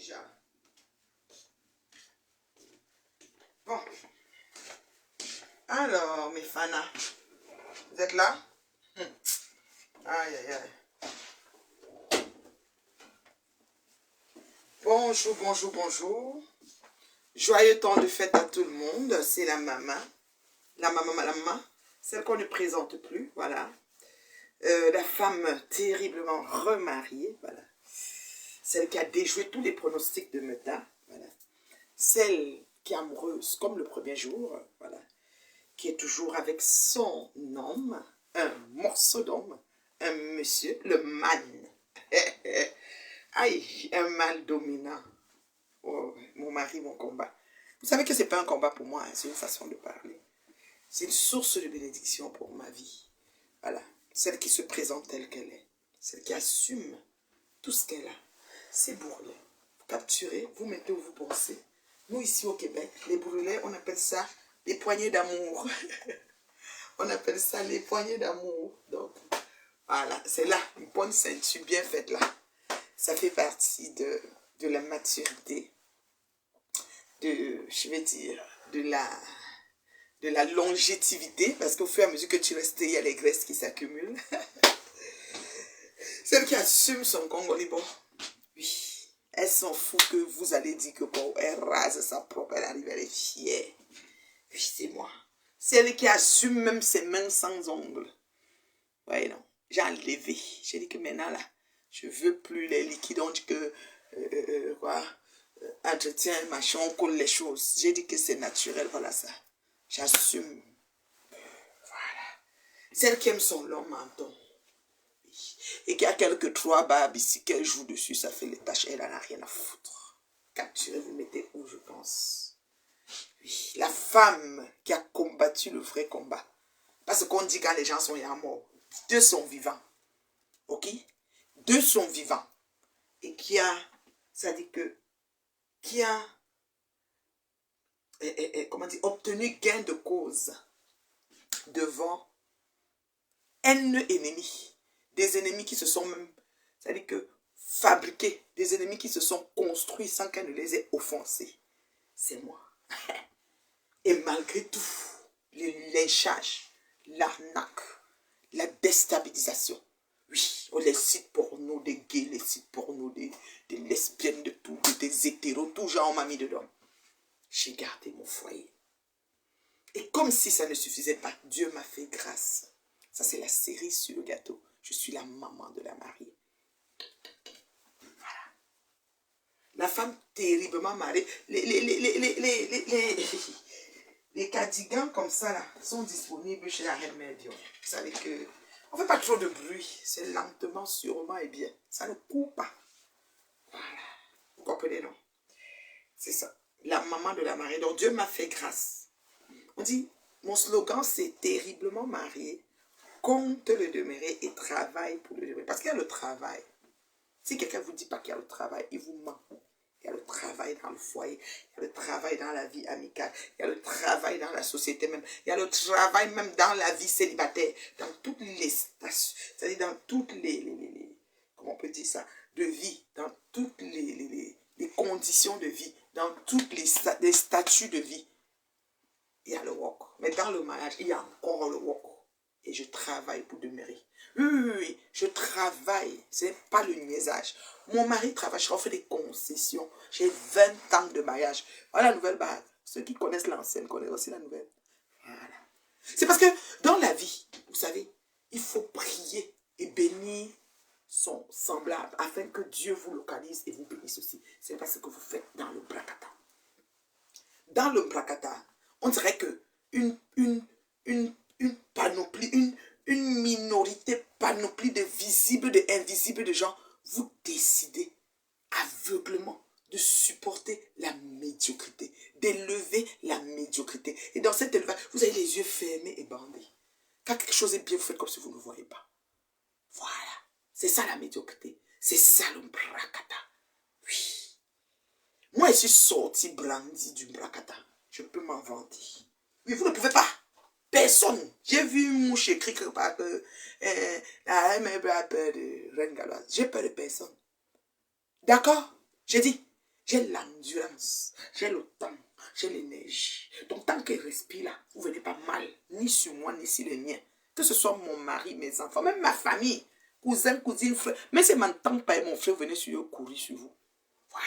déjà. Bon. Alors, mes fanas, vous êtes là? Aïe, aïe, aïe. Bonjour, bonjour, bonjour. Joyeux temps de fête à tout le monde. C'est la maman. La maman. Celle qu'on ne présente plus, voilà. La femme terriblement remariée, voilà. Celle qui a déjoué tous les pronostics de Meta, voilà. Celle qui est amoureuse comme le premier jour, voilà. Qui est toujours avec son homme, un morceau d'homme, un monsieur, le man. Aïe, un mal dominant. Oh, mon mari, mon combat. Vous savez que ce n'est pas un combat pour moi, hein, c'est une façon de parler. C'est une source de bénédiction pour ma vie. Voilà. Celle qui se présente telle qu'elle est. Celle qui assume tout ce qu'elle a. C'est bourrelet. Vous capturez, vous mettez où vous pensez. Nous, ici au Québec, les bourrelets, on appelle ça les poignées d'amour. On appelle ça les poignées d'amour. Donc, voilà, c'est là, une bonne ceinture bien faite là. Ça fait partie de la maturité, je vais dire, de la longévité, parce qu'au fur et à mesure que tu restes, il y a les graisses qui s'accumulent. Celle qui assume son Congolais, bon, oui, elle s'en fout que vous allez dire que bon, elle rase sa propre, elle arrive, elle est fière. Oui, c'est moi. Celle qui assume même ses mains sans ongles. Ouais, non, j'ai enlevé. J'ai dit que maintenant, là, je veux plus les liquides, on dit que, entretien, machin, on colle les choses. J'ai dit que c'est naturel, voilà ça. J'assume. Voilà. Celle qui aime son long menton. Oui. Et qui a quelques trois barbes ici, qu'elle joue dessus, ça fait les taches, elle n'en a rien à foutre. Capturez, vous mettez où, je pense. Oui. La femme qui a combattu le vrai combat. Parce qu'on dit quand les gens sont morts, deux sont vivants. Ok? Deux sont vivants. Et ça dit que, qui a, comment dire, obtenu gain de cause devant ennemis. Des ennemis qui se sont même, ça dit que, fabriqués. Des ennemis qui se sont construits sans qu'elle ne les ait offensés. C'est moi. Et malgré tout, les lynchages, l'arnaque, la déstabilisation. Oui, les sites porno, des gays, les sites porno, des lesbiennes, de tout, des hétéros, tout genre on m'a mis dedans. J'ai gardé mon foyer. Et comme si ça ne suffisait pas, Dieu m'a fait grâce. Ça, c'est la cerise sur le gâteau. Je suis la maman de la mariée. Voilà. La femme terriblement mariée. Les cardigans comme ça, là, sont disponibles chez la Reine Médium. Vous savez que on ne fait pas trop de bruit. C'est lentement, sûrement et bien. Ça ne court pas. Voilà. Vous comprenez, non? C'est ça. La maman de la mariée. Donc, Dieu m'a fait grâce. On dit, mon slogan, c'est terriblement marié. Compte le demeurer et travaille pour le demeurer. Parce qu'il y a le travail. Si quelqu'un ne vous dit pas qu'il y a le travail, il vous ment. Il y a le travail dans le foyer, il y a le travail dans la vie amicale, il y a le travail dans la société même, il y a le travail même dans la vie célibataire, dans toutes les stations, c'est-à-dire dans toutes comment on peut dire ça, de vie, dans toutes les conditions de vie, dans toutes les statuts de vie. Il y a le wok. Mais dans le mariage, il y a encore le wok. Et je travaille pour demeurer. Oui, je travaille. Ce n'est pas le niaisage. Mon mari travaille, je refais des concessions. J'ai 20 ans de mariage. Voilà la nouvelle base. Ceux qui connaissent l'ancienne connaissent aussi la nouvelle. Voilà. C'est parce que dans la vie, vous savez, il faut prier et bénir son semblable afin que Dieu vous localise et vous bénisse aussi. C'est pas ce que vous faites dans le Brakata. Dans le Brakata, on dirait que une panoplie, une minorité panoplie de visibles, de invisibles de gens, vous décidez aveuglement de supporter la médiocrité, d'élever la médiocrité. Et dans cet élevage, vous avez les yeux fermés et bandés. Quand quelque chose est bien, vous faites comme si vous ne le voyez pas. Voilà. C'est ça la médiocrité. C'est ça le Brakata. Oui. Moi, je suis sorti brandi du Brakata. Je peux m'en vanter. Oui, vous ne pouvez pas. Personne. J'ai vu une mouche écrire quelque part que la MB a peur de Reine Galoise. J'ai peur de personne. D'accord? J'ai dit, J'ai l'endurance, j'ai le temps, j'ai l'énergie. Donc, tant qu'elle respire là, vous ne venez pas mal, ni sur moi, ni sur les miens. Que ce soit mon mari, mes enfants, même ma famille, cousins, cousines, frères. Mais si je ne m'entends pas et mon frère venait sur eux, courir sur vous. Voilà.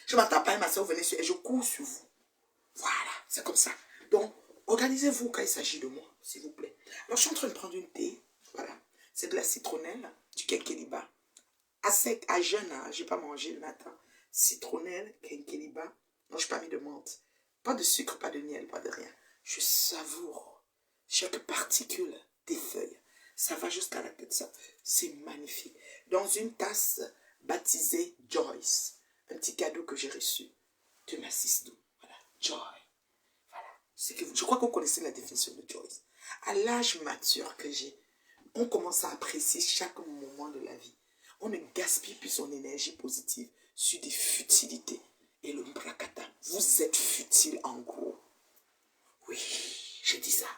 Je ne m'entends pas et ma soeur venait sur eux, et je cours sur vous. Voilà, c'est comme ça. Donc, organisez-vous quand il s'agit de moi, s'il vous plaît. Alors, je suis en train de prendre une thé. Voilà. C'est de la citronnelle, du quinqueliba. À sec, à jeûne, hein, je n'ai pas mangé le matin. Citronnelle, quinqueliba. Non, je n'ai pas mis de menthe. Pas de sucre, pas de miel, pas de rien. Je savoure chaque particule des feuilles. Ça va jusqu'à la tête, ça. C'est magnifique. Dans une tasse baptisée Joyce. Un petit cadeau que j'ai reçu de ma sister. Voilà, Joy. Voilà. Je crois que vous connaissez la définition de Joyce. À l'âge mature que j'ai, on commence à apprécier chaque moment de la vie. On ne gaspille plus son énergie positive sur des futilités. Et le Mbrakata, vous êtes futile en gros. Oui, j'ai dit ça.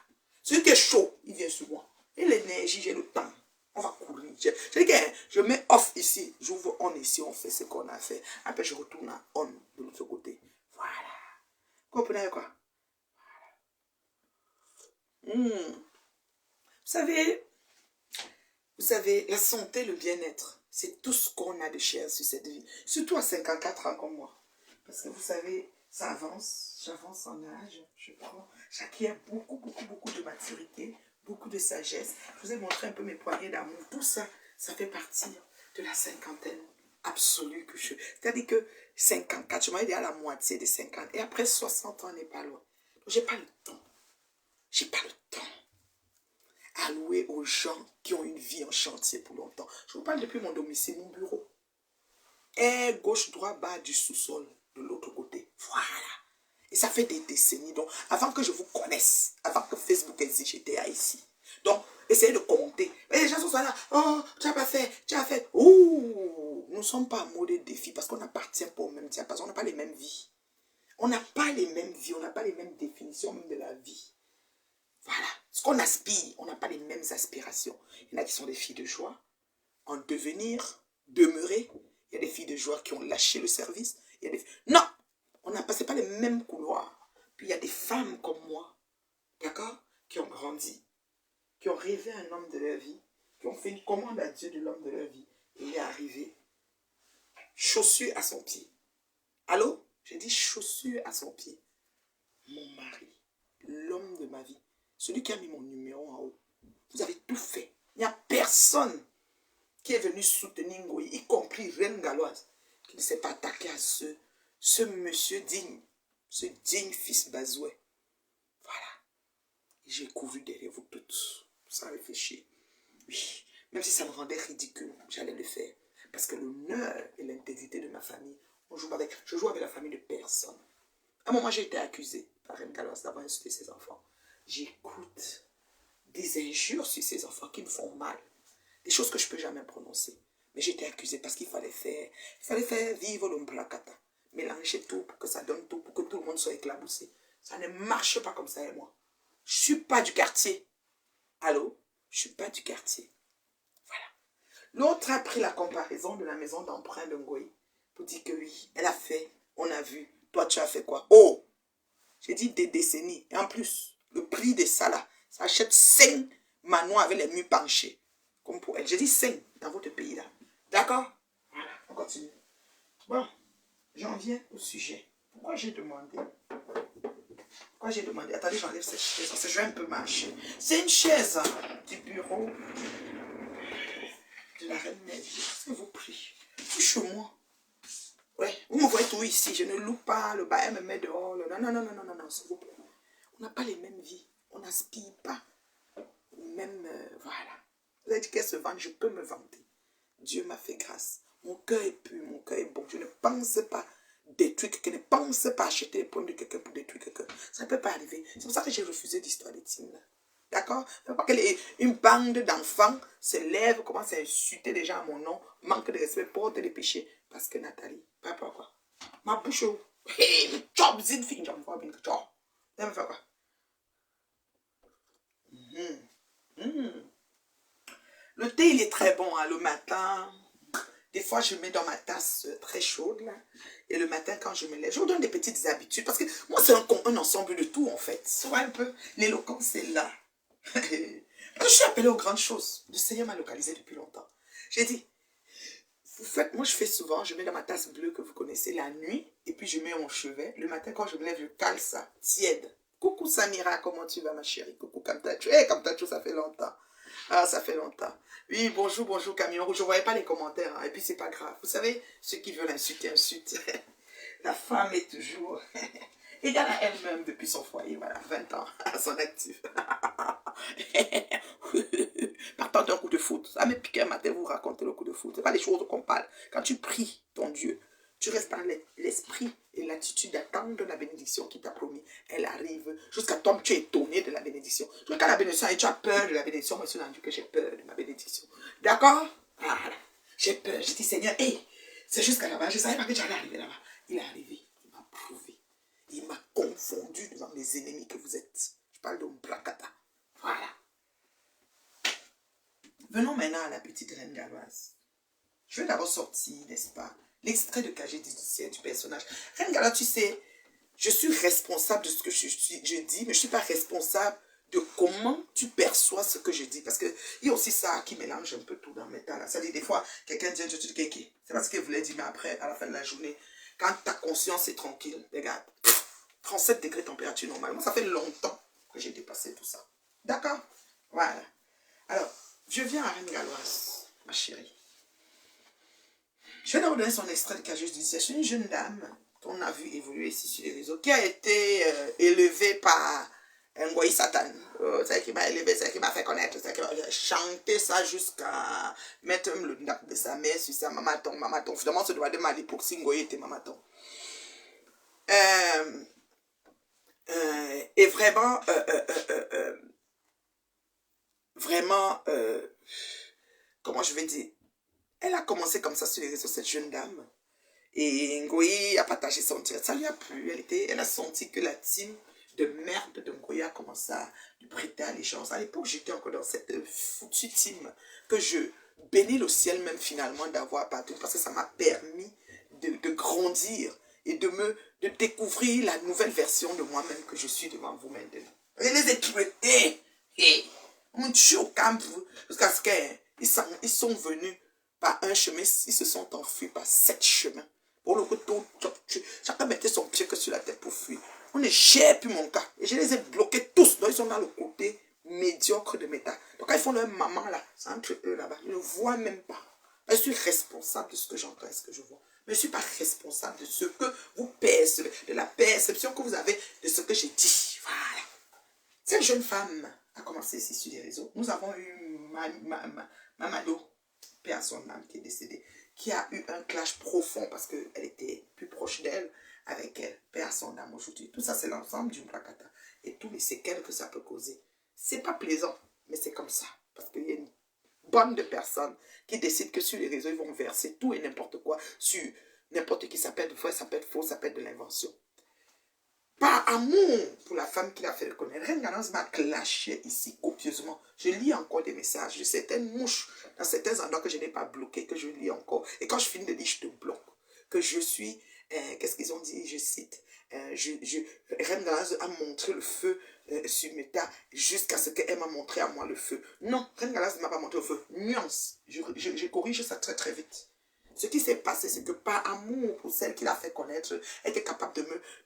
Celui qui est chaud, il vient sur moi. Et l'énergie, j'ai le temps. On va courir. Je dis que je mets off ici, j'ouvre on ici, on fait ce qu'on a fait. Après, je retourne à on de l'autre côté. Voilà. Vous comprenez quoi? Vous savez, la santé, le bien-être, c'est tout ce qu'on a de cher sur cette vie. Surtout à 54 ans comme moi. Parce que vous savez, ça avance, j'avance en âge, je prends, j'acquiers beaucoup de maturité, beaucoup de sagesse. Je vous ai montré un peu mes poignées d'amour. Tout ça, ça fait partie de la cinquantaine absolue que je... C'est-à-dire que 54, je m'avais dit à la moitié des 50. Et après 60 ans, on n'est pas loin. Donc, j'ai pas le temps. J'ai pas le temps à louer aux gens qui ont une vie en chantier pour longtemps. Je vous parle depuis mon domicile, mon bureau. Et gauche, droit, bas du sous-sol, de l'autre côté. Voilà. Et ça fait des décennies. Donc, avant que je vous connaisse, avant que Facebook existe, j'étais ici. Donc, essayez de commenter. Et les gens sont là. Oh, tu n'as pas fait, tu as fait. Ouh, nous ne sommes pas en mode défi parce qu'on n'appartient pas au même diapason. On n'a pas les mêmes vies. On n'a pas les mêmes vies. On n'a pas les mêmes définitions même de la vie. Voilà. Ce qu'on aspire, on n'a pas les mêmes aspirations. Il y en a qui sont des filles de joie, en devenir, demeurer. Il y a des filles de joie qui ont lâché le service. Il y a des... Non, on n'a pas les mêmes couloirs. Puis il y a des femmes comme moi, d'accord, qui ont grandi, qui ont rêvé un homme de leur vie, qui ont fait une commande à Dieu de l'homme de leur vie. Et il est arrivé, chaussure à son pied. Allô? J'ai dit chaussure à son pied. Mon mari, l'homme de ma vie, celui qui a mis mon numéro en haut. Vous avez tout fait. Il n'y a personne qui est venu soutenir Ngoyi, y compris Reine Galloise, qui ne s'est pas attaqué à ce monsieur digne, ce digne fils Bazoué. Voilà. Et j'ai couru derrière vous toutes, sans réfléchir. Oui, même si ça me rendait ridicule, j'allais le faire. Parce que l'honneur et l'intégrité de ma famille, je joue avec la famille de personne. À un moment, j'ai été accusé par Reine Galloise d'avoir insulté ses enfants. J'écoute des injures sur ses enfants qui me font mal. Des choses que je ne peux jamais prononcer. Mais j'ai été accusé parce qu'il fallait faire vivre le Mbrakata. Mélanger tout pour que ça donne tout, pour que tout le monde soit éclaboussé. Ça ne marche pas comme ça et moi. Je ne suis pas du quartier. Allô? Je ne suis pas du quartier. Voilà. L'autre a pris la comparaison de la maison d'emprunt de Ngoyi pour dire que oui, elle a fait, on a vu. Toi, tu as fait quoi? Oh! J'ai dit des décennies. Et en plus, le prix de ça là, ça achète 5 manoirs avec les murs penchés. Comme pour elle. J'ai dit 5 dans votre pays là. D'accord? Voilà, on continue. Bon, j'en viens au sujet. Pourquoi j'ai demandé? Attendez, j'enlève cette chaise. Parce que je vais un peu marcher. C'est une chaise du bureau de la reine Mère. Je vous prie. Touche-moi. Ouais, vous me voyez tout ici. Je ne loue pas le bas. Elle me met dehors. Non, s'il vous plaît. On n'a pas les mêmes vies. On n'aspire pas. Même, voilà. Vous avez dit qu'elle se vante, je peux me vanter. Dieu m'a fait grâce. Mon cœur est pur, mon cœur est bon. Je ne pense pas détruire quelqu'un. Ne pense pas acheter les problèmes de quelqu'un pour détruire quelqu'un. Ça ne peut pas arriver. C'est pour ça que j'ai refusé l'histoire des teams. D'accord? Il ne faut pas qu'une bande d'enfants se lève, commence à insulter les gens à mon nom, manque de respect, porte des péchés. Parce que Nathalie, pas pourquoi. Ma bouche, hey, le job, zine fin, j'en vois bien que job. Ça me fait quoi? Le thé, il est très bon, hein, le matin. Des fois, je mets dans ma tasse très chaude, là. Et le matin, quand je me lève, je vous donne des petites habitudes. Parce que moi, c'est un ensemble de tout, en fait. Tu vois un peu, l'éloquence, c'est là. Je suis appelée aux grandes choses. Le Seigneur m'a localisé depuis longtemps. J'ai dit, vous faites, moi, je fais souvent, je mets dans ma tasse bleue que vous connaissez la nuit. Et puis, je mets mon chevet. Le matin, quand je me lève, je cale ça, tiède. Coucou Samira, comment tu vas, ma chérie? Coucou Kamtacho. Hey, Kamtacho, ça fait longtemps. Ah, ça fait longtemps. Oui, bonjour, bonjour, Camion Rouge. Je ne voyais pas les commentaires. Hein, et puis, c'est pas grave. Vous savez, ceux qui veulent insulter, insultent. La femme est toujours égale à elle-même depuis son foyer. Voilà, 20 ans à son actif. Partant d'un coup de foot. Ça me piqué un matin, vous racontez le coup de foot. Ce n'est pas les choses qu'on parle. Quand tu pries ton Dieu, tu restes dans l'esprit et l'attitude d'attendre la bénédiction qui t'a promis. Elle arrive jusqu'à toi, tu es étonné de la bénédiction. Jusqu'à la bénédiction et tu as peur de la bénédiction. Moi, je suis rendu que j'ai peur de ma bénédiction. D'accord? Voilà. J'ai peur. J'ai dit, Seigneur, hey, c'est jusqu'à là-bas. Je ne savais pas que tu allais arriver là-bas. Il est arrivé. Il m'a prouvé. Il m'a confondu devant les ennemis que vous êtes. Je parle de Mbrakata. Voilà. Venons maintenant à la petite reine galloise. Je vais d'abord sortir, n'est-ce pas, l'extrait de KG 17 du personnage. Reine Gala, tu sais, je suis responsable de ce que je dis, mais je ne suis pas responsable de comment tu perçois ce que je dis. Parce qu'il y a aussi ça qui mélange un peu tout dans mes temps. Ça dit des fois, quelqu'un dit, je te dis, Kéké. C'est pas ce qu'il voulait dire, mais après, à la fin de la journée, quand ta conscience est tranquille, regarde, 37 degrés température normalement, ça fait longtemps que j'ai dépassé tout ça. D'accord? Voilà. Alors, je viens à Reine Galloise, ma chérie. Je vais d'abord donner son extrait de KG 17. C'est une jeune dame qu'on a vu évoluer ici sur les réseaux, qui a été élevée par Ngoyi Satan. C'est qui m'a élevé, c'est qui m'a fait connaître, c'est qui m'a chanté ça jusqu'à mettre le nap de sa mère sur sa mamaton, mamaton. Finalement, ce doit de Mali pour si Ngoyi était mamaton. Et vraiment, vraiment, comment je vais dire, elle a commencé comme ça sur les réseaux, cette jeune dame. Et Ngoyi a partagé son tir. Ça lui a plu. Elle a senti que la team de merde de Ngoyi a commencé à lui prêter allégeance. À l'époque, j'étais encore dans cette foutue team que je bénis le ciel même finalement d'avoir partout parce que ça m'a permis de grandir et de découvrir la nouvelle version de moi-même que je suis devant vous maintenant. Je les ai traités. On tue au camp jusqu'à ce qu'ils sont venus par un chemin, ils se sont enfuis par 7 chemins. Pour le coup, chacun mettait son pied que sur la tête pour fuir. On ne gère plus mon cas. Et je les ai bloqués tous. Donc, ils sont dans le côté médiocre de métal. Donc, quand ils font leur maman là, c'est entre eux là-bas. Ils ne voient même pas. Je suis responsable de ce que j'entends et ce que je vois. Mais je ne suis pas responsable de ce que vous percevez, de la perception que vous avez de ce que j'ai dit. Voilà. Cette jeune femme a commencé ici sur les réseaux. Nous avons eu Mamado, paix à son âme, qui est décédée, qui a eu un clash profond parce qu'elle était plus proche d'elle avec elle, paix à son âme aujourd'hui. Tout ça, c'est l'ensemble du Mbrakata et tous les séquelles que ça peut causer. C'est pas plaisant, mais c'est comme ça. Parce qu'il y a une bande de personnes qui décident que sur les réseaux, ils vont verser tout et n'importe quoi sur n'importe qui. Ça peut être vrai, ça peut être faux, ça peut être de l'invention. Par amour pour la femme qui l'a fait reconnaître, Reine Galloise m'a clashé ici copieusement. Je lis encore des messages de certaines mouches dans certains endroits que je n'ai pas bloqués, que je lis encore. Et quand je finis de lire, je te bloque. Que je suis, qu'est-ce qu'ils ont dit, je cite, Reine Galloise a montré le feu sur Meta jusqu'à ce qu'elle m'a montré à moi le feu. Non, Reine Galloise ne m'a pas montré le feu. Nuance, je corrige ça très très vite. Ce qui s'est passé, c'est que par amour pour celle qui l'a fait connaître, elle était capable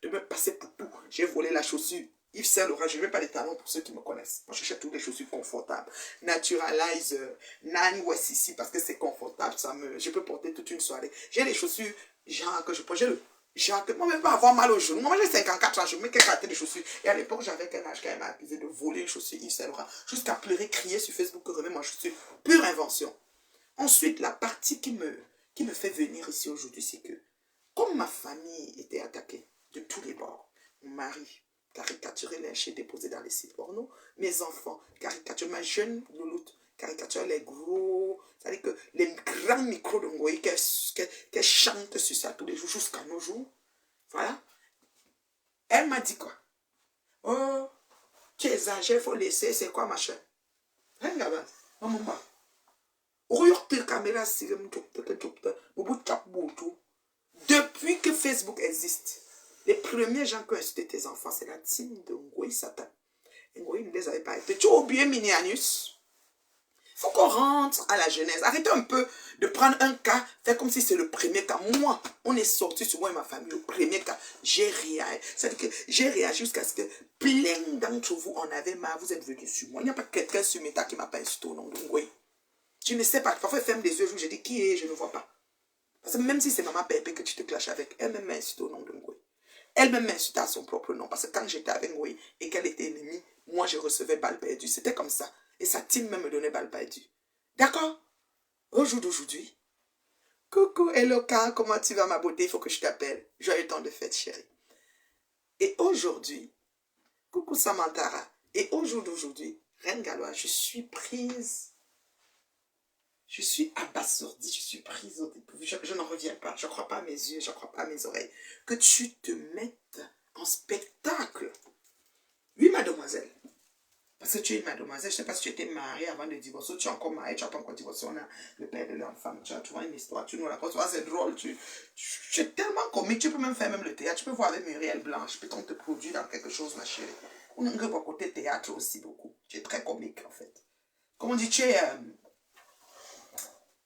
de me passer pour tout. J'ai volé la chaussure Yves Saint Laurent, je ne mets pas les talons pour ceux qui me connaissent. Moi, j'achète toutes les chaussures confortables. Naturalize, Nine West ici, parce que c'est confortable. Je peux porter toute une soirée. J'ai les chaussures, genre que je porte. J'ai le genre que moi, même pas avoir mal aux genoux. Moi, j'ai 54 ans, je mets quelques caractères de chaussures. Et à l'époque, j'avais qu'un âge quand même accusé de voler une chaussure Yves Saint Laurent. Jusqu'à pleurer, crier sur Facebook que remets ma chaussure. Pure invention. Ensuite, la partie qui me fait venir ici aujourd'hui, c'est que, comme ma famille était attaquée de tous les bords, mon mari caricaturé, lynché, déposé dans les sites porno, mes enfants caricaturés, ma jeune louloute caricaturé les gros, c'est-à-dire que les grands micros de Ngoyi qu'elle chante sur ça tous les jours jusqu'à nos jours, voilà. Elle m'a dit quoi? Oh, tu exagères, il faut laisser, c'est quoi machin? Regarde, maman. Depuis que Facebook existe, les premiers gens qui ont insulté tes enfants, c'est la team de Ngoï Satan. Ngoï ne les avait pas été. Tu as oublié Minianus? Il faut qu'on rentre à la genèse. Arrêtez un peu de prendre un cas, faire comme si c'est le premier cas. Moi, on est sorti sur moi et ma famille, le premier cas. J'ai réagi. C'est-à-dire que j'ai réagi jusqu'à ce que plein d'entre vous en avaient marre. Vous êtes venus sur moi. Il n'y a pas quelqu'un sur Meta qui m'a pas insulté au nom de Ngoï. Je ne sais pas. Parfois, elle ferme des yeux. Je dis qui est, je ne vois pas. Parce que même si c'est maman Pépé que tu te clashes avec, elle-même m'a insulté au nom de Ngoï. Elle-même m'a insulté à son propre nom. Parce que quand j'étais avec Ngoï et qu'elle était ennemie, moi, je recevais balle perdue. C'était comme ça. Et sa team même me donnait balle perdue. D'accord? Au jour d'aujourd'hui, coucou Eloka, comment tu vas ma beauté? Il faut que je t'appelle. Joyeux temps de fête, chérie. Et aujourd'hui, coucou Samantara. Et au jour d'aujourd'hui, Reine Galois, je suis prise. Je suis abasourdie, je suis prise au dépourvu. Je n'en reviens pas. Je ne crois pas à mes yeux, je ne crois pas à mes oreilles. Que tu te mettes en spectacle. Oui, mademoiselle. Parce que tu es une mademoiselle. Je ne sais pas si tu étais mariée avant de divorcer. Tu es encore mariée, tu n'as pas encore divorcé. On a le père de l'enfant. Tu vois une histoire, tu nous racontes. C'est drôle. Tu es tellement comique. Tu peux même faire même le théâtre. Tu peux voir avec Muriel Blanche. Peut-on te produire dans quelque chose, ma chérie. On a un côté théâtre aussi beaucoup. Tu es très comique, en fait. Comme on dit, tu es...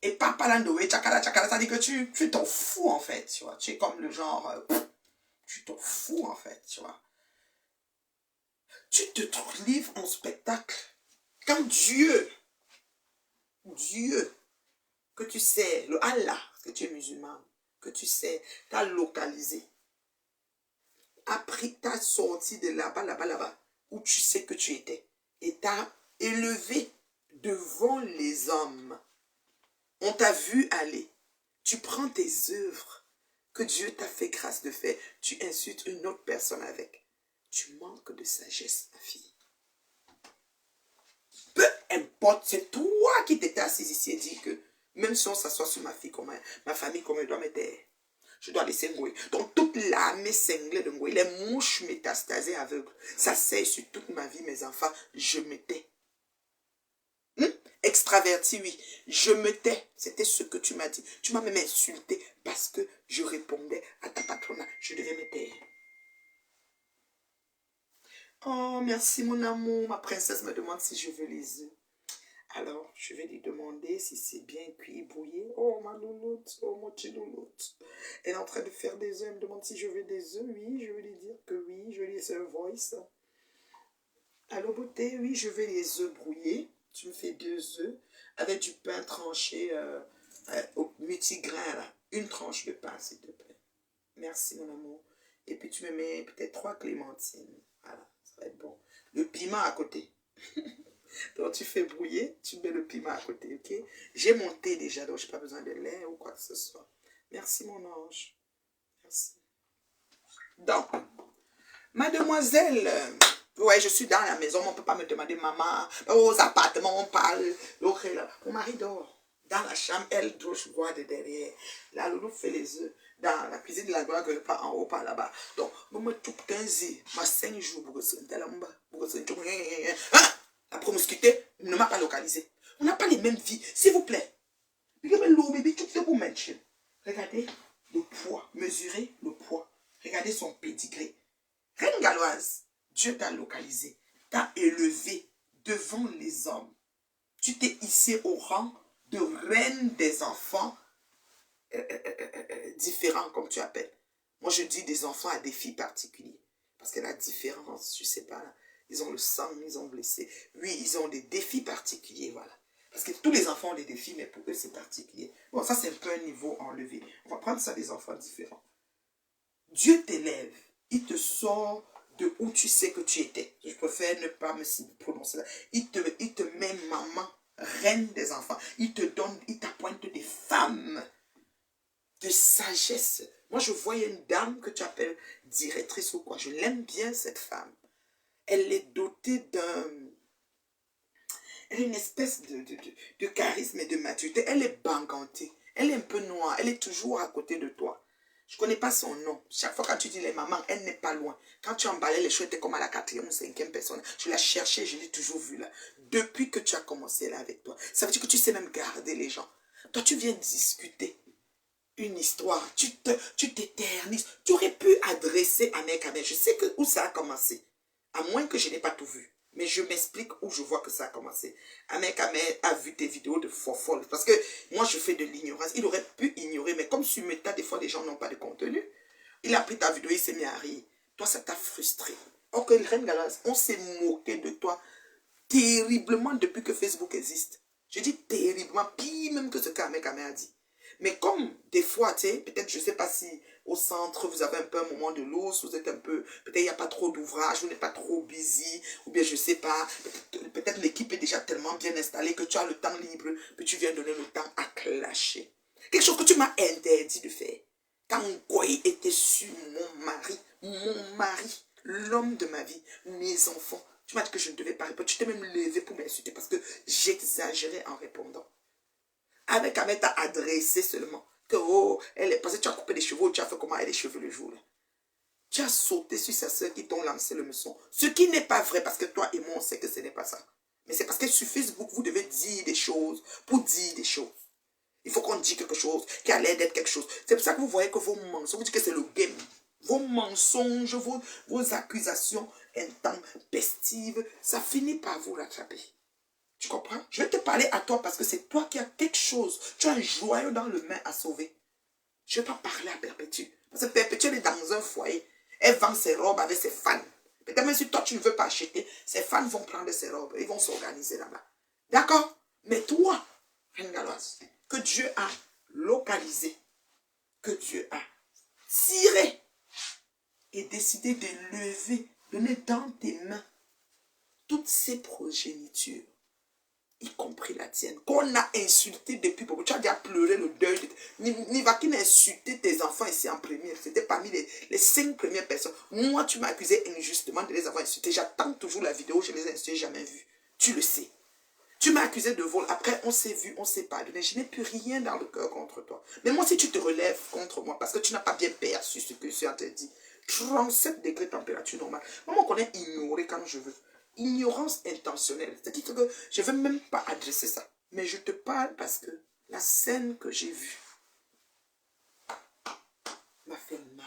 et pas palandoé, tchakala, tchakala. Ça dit que tu t'en fous, en fait. Tu vois. Tu es comme le genre... tu t'en fous, en fait. Tu vois. Tu te livres en spectacle. Quand Dieu, que tu sais, le Allah, que tu es musulman, que tu sais, t'as localisé, t'as sorti de là-bas, où tu sais que tu étais, et t'as élevé devant les hommes. On t'a vu aller. Tu prends tes œuvres que Dieu t'a fait grâce de faire, tu insultes une autre personne avec. Tu manques de sagesse, ma fille. Peu importe, c'est toi qui t'étais assise ici et dit que même si on s'assoit sur ma famille, comme elle doit me taire, je dois laisser Ngoï. Donc toute l'armée cinglée de Ngoï, les mouches métastasées aveugles, ça sert sur toute ma vie, mes enfants, je me tais. Extraverti, oui, je me tais. C'était ce que tu m'as dit. Tu m'as même insulté parce que je répondais à ta patronne. Je devais me taire. Oh, merci mon amour. Ma princesse me demande si je veux les œufs. Alors, je vais lui demander si c'est bien cuit, brouillé. Oh, ma louloute, oh, mon petit louloute. Elle est en train de faire des œufs. Elle me demande si je veux des œufs. Oui, je vais lui dire que oui. Je vais lui laisser un voice. Allô, beauté, oui, je veux les œufs brouillés. Tu me fais 2 œufs avec du pain tranché au multigrain, là. Une tranche de pain, s'il te plaît. Merci, mon amour. Et puis, tu me mets peut-être 3 clémentines. Voilà, ça va être bon. Le piment à côté. Donc, tu fais brouiller, tu mets le piment à côté, ok? J'ai mon thé déjà, donc je n'ai pas besoin de lait ou quoi que ce soit. Merci, mon ange. Merci. Donc, mademoiselle, ouais, je suis dans la maison, on ne peut pas me demander, maman, aux appartements, on parle. Mon mari dort dans la chambre, elle doit voir de derrière. La loulou fait les œufs dans la cuisine de la gloire, pas en haut, pas là-bas. Donc, je me tout 15 jours, ma 5 jours, la promiscuité ne m'a pas localisé. On n'a pas les mêmes vies. S'il vous plaît. Regardez le poids. Mesurez le poids. Regardez son pédigré. Reine Galoise, Dieu t'a localisé. T'a élevé devant les hommes. Tu t'es hissé au rang de reine des enfants différents, comme tu appelles. Moi, je dis des enfants à défis particuliers. Parce que la différence, je ne sais pas, ils ont le sang, ils ont blessé. Oui, ils ont des défis particuliers, voilà. Parce que tous les enfants ont des défis, mais pour eux, c'est particulier. Bon, ça, c'est un peu un niveau enlevé. On va prendre ça des enfants différents. Dieu t'élève. Il te sort de où tu sais que tu étais. Je préfère ne pas me prononcer là. Il te met maman, reine des enfants. Il t'appointe des femmes de sagesse. Moi, je voyais une dame que tu appelles directrice ou quoi. Je l'aime bien, cette femme. Elle est dotée elle a une espèce de charisme et de maturité. Elle est bangantée. Elle est un peu noire. Elle est toujours à côté de toi. Je ne connais pas son nom. Chaque fois quand tu dis les mamans, elle n'est pas loin. Quand tu emballais les choses, elle était comme à la 4e ou 5e personne. Je la cherchais, je l'ai toujours vue là. Depuis que tu as commencé là avec toi. Ça veut dire que tu sais même garder les gens. Toi, tu viens discuter une histoire. Tu t'éternises. Tu aurais pu adresser à mec. Je sais où ça a commencé. À moins que je n'ai pas tout vu. Mais je m'explique où je vois que ça a commencé. Ahmed a vu tes vidéos de folle. Parce que moi, je fais de l'ignorance. Il aurait pu ignorer. Mais comme sur Meta, des fois, les gens n'ont pas de contenu. Il a pris ta vidéo, il s'est mis à rire. Toi, ça t'a frustré. Or que Reine Galoise, on s'est moqué de toi terriblement depuis que Facebook existe. Je dis terriblement, pire même que ce qu'Ahmed a dit. Mais comme des fois, tu sais, peut-être, je ne sais pas si au centre, vous avez un peu un moment de loose, vous êtes un peu, peut-être il n'y a pas trop d'ouvrage, vous n'êtes pas trop busy, ou bien je ne sais pas, peut-être l'équipe est déjà tellement bien installée que tu as le temps libre, puis tu viens donner le temps à clasher. Quelque chose que tu m'as interdit de faire. Quand Ngoï était sur mon mari, l'homme de ma vie, mes enfants, tu m'as dit que je ne devais pas répondre. Tu t'es même levé pour m'insulter parce que j'exagérais en répondant. Avec Ahmed t'a adressé seulement que oh, elle est passée, tu as coupé les cheveux, tu as fait comment elle a les cheveux le jour là. Tu as sauté sur sa soeur qui t'ont lancé le meçon. Ce qui n'est pas vrai parce que toi et moi on sait que ce n'est pas ça. Mais c'est parce que sur Facebook vous devez dire des choses pour dire des choses. Il faut qu'on dise quelque chose qui a l'air d'être quelque chose. C'est pour ça que vous voyez que vos mensonges, vous dites que c'est le game. Vos mensonges, vos accusations intempestives, ça finit par vous rattraper. Tu comprends? Je vais te parler à toi parce que c'est toi qui as quelque chose. Tu as un joyau dans le main à sauver. Je ne vais pas parler à Perpétue. Parce que Perpétue, elle est dans un foyer. Elle vend ses robes avec ses fans. Peut-être même si toi, tu ne veux pas acheter, ses fans vont prendre ses robes. Ils vont s'organiser là-bas. D'accord? Mais toi, Reine Galoise, que Dieu a localisé, que Dieu a tiré et décidé de lever, donner dans tes mains toutes ces progénitures, y compris la tienne, qu'on a insulté depuis beaucoup. Tu as déjà pleuré le deuil. Nivakin a insulté tes enfants ici en premier. C'était parmi les 5 premières personnes. Moi, tu m'as accusé injustement de les avoir insultés. J'attends toujours la vidéo, je les ai insultés, jamais vu. Tu le sais. Tu m'as accusé de vol. Après, on s'est vu, on s'est pardonné. Je n'ai plus rien dans le cœur contre toi. Mais moi, si tu te relèves contre moi, parce que tu n'as pas bien perçu ce que je t'ai dit, 37 degrés température normale. Moi, on connaît ignorer quand je veux. Ignorance intentionnelle. C'est-à-dire que je ne veux même pas adresser ça. Mais je te parle parce que la scène que j'ai vue m'a fait mal.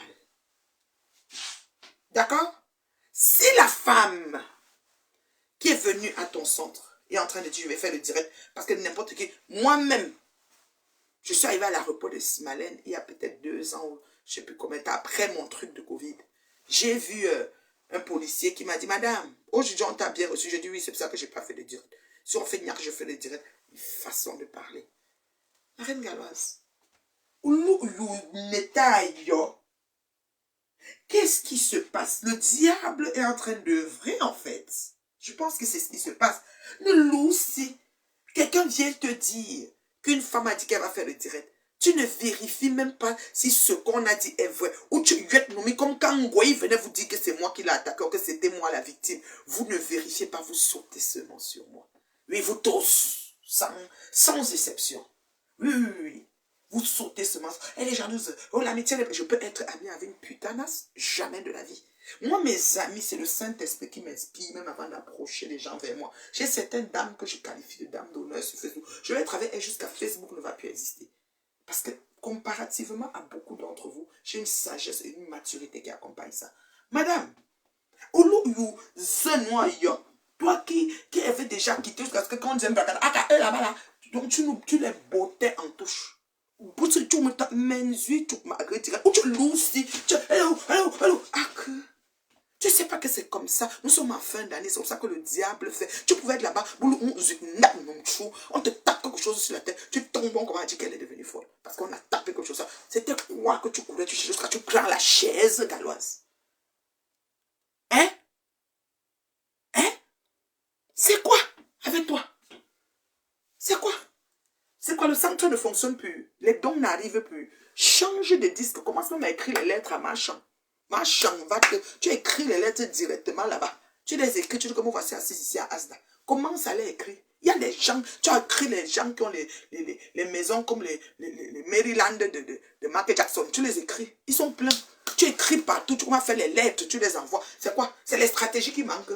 D'accord? Si la femme qui est venue à ton centre est en train de dire je vais faire le direct, parce que n'importe qui, moi-même, je suis arrivée à l'aéroport de Simalène il y a peut-être 2 ans, je ne sais plus combien de temps, après mon truc de Covid. J'ai vu un policier qui m'a dit, madame, aujourd'hui on t'a bien reçu. J'ai dit oui, c'est pour ça que je n'ai pas fait de direct. Si on fait niaque, je fais le direct. Une façon de parler. La Reine Galoise. Qu'est-ce qui se passe? Le diable est en train d'œuvrer en fait. Je pense que c'est ce qui se passe. Le loup, si quelqu'un vient te dire qu'une femme a dit qu'elle va faire le direct, tu ne vérifies même pas si ce qu'on a dit est vrai. Ou tu êtes nommé comme quand Ngoï venait vous dire que c'est moi qui l'ai attaqué ou que c'était moi la victime. Vous ne vérifiez pas, vous sautez seulement sur moi. Oui, vous tous, sans exception. Oui, oui, oui. Vous sautez seulement. Elle est jalouse. Oh, l'amitié, je peux être amie avec une putanasse? Jamais de la vie. Moi, mes amis, c'est le Saint-Esprit qui m'inspire, même avant d'approcher les gens vers moi. J'ai certaines dames que je qualifie de dames d'honneur sur Facebook. Je vais être avec elles jusqu'à Facebook ne va plus exister. Parce que, comparativement à beaucoup d'entre vous, j'ai une sagesse et une maturité qui accompagne ça. Madame, toi qui avais déjà quitté, parce que quand on dit là-bas, là, donc tu les bottais en touche. Tu me t'as tu m'as retiré. Ou tu l'oussis. Hello. Tu sais pas que c'est comme ça. Nous sommes en fin d'année, c'est comme ça que le diable fait. Tu pouvais être là-bas, on te tape quelque chose sur la tête. Tu tombes, on commence à dire qu'elle est devenue folle. Parce qu'on a tapé quelque chose. C'était quoi que tu courais, jusqu'à tu prends la chaise galoise. Hein? C'est quoi avec toi? C'est quoi? C'est quoi? Le centre ne fonctionne plus. Les dons n'arrivent plus. Change de disque. Commence même à écrire les lettres à Marchand. Marchand, tu écris les lettres directement là-bas. Tu les écris, tu dis comment voici assis ici à Asda. Commence à les écrire. Il y a des gens, tu as écrit les gens qui ont les maisons comme les Maryland de Michael Jackson. Tu les écris. Ils sont pleins. Tu écris partout. Tu commences à faire les lettres. Tu les envoies. C'est quoi? C'est les stratégies qui manquent.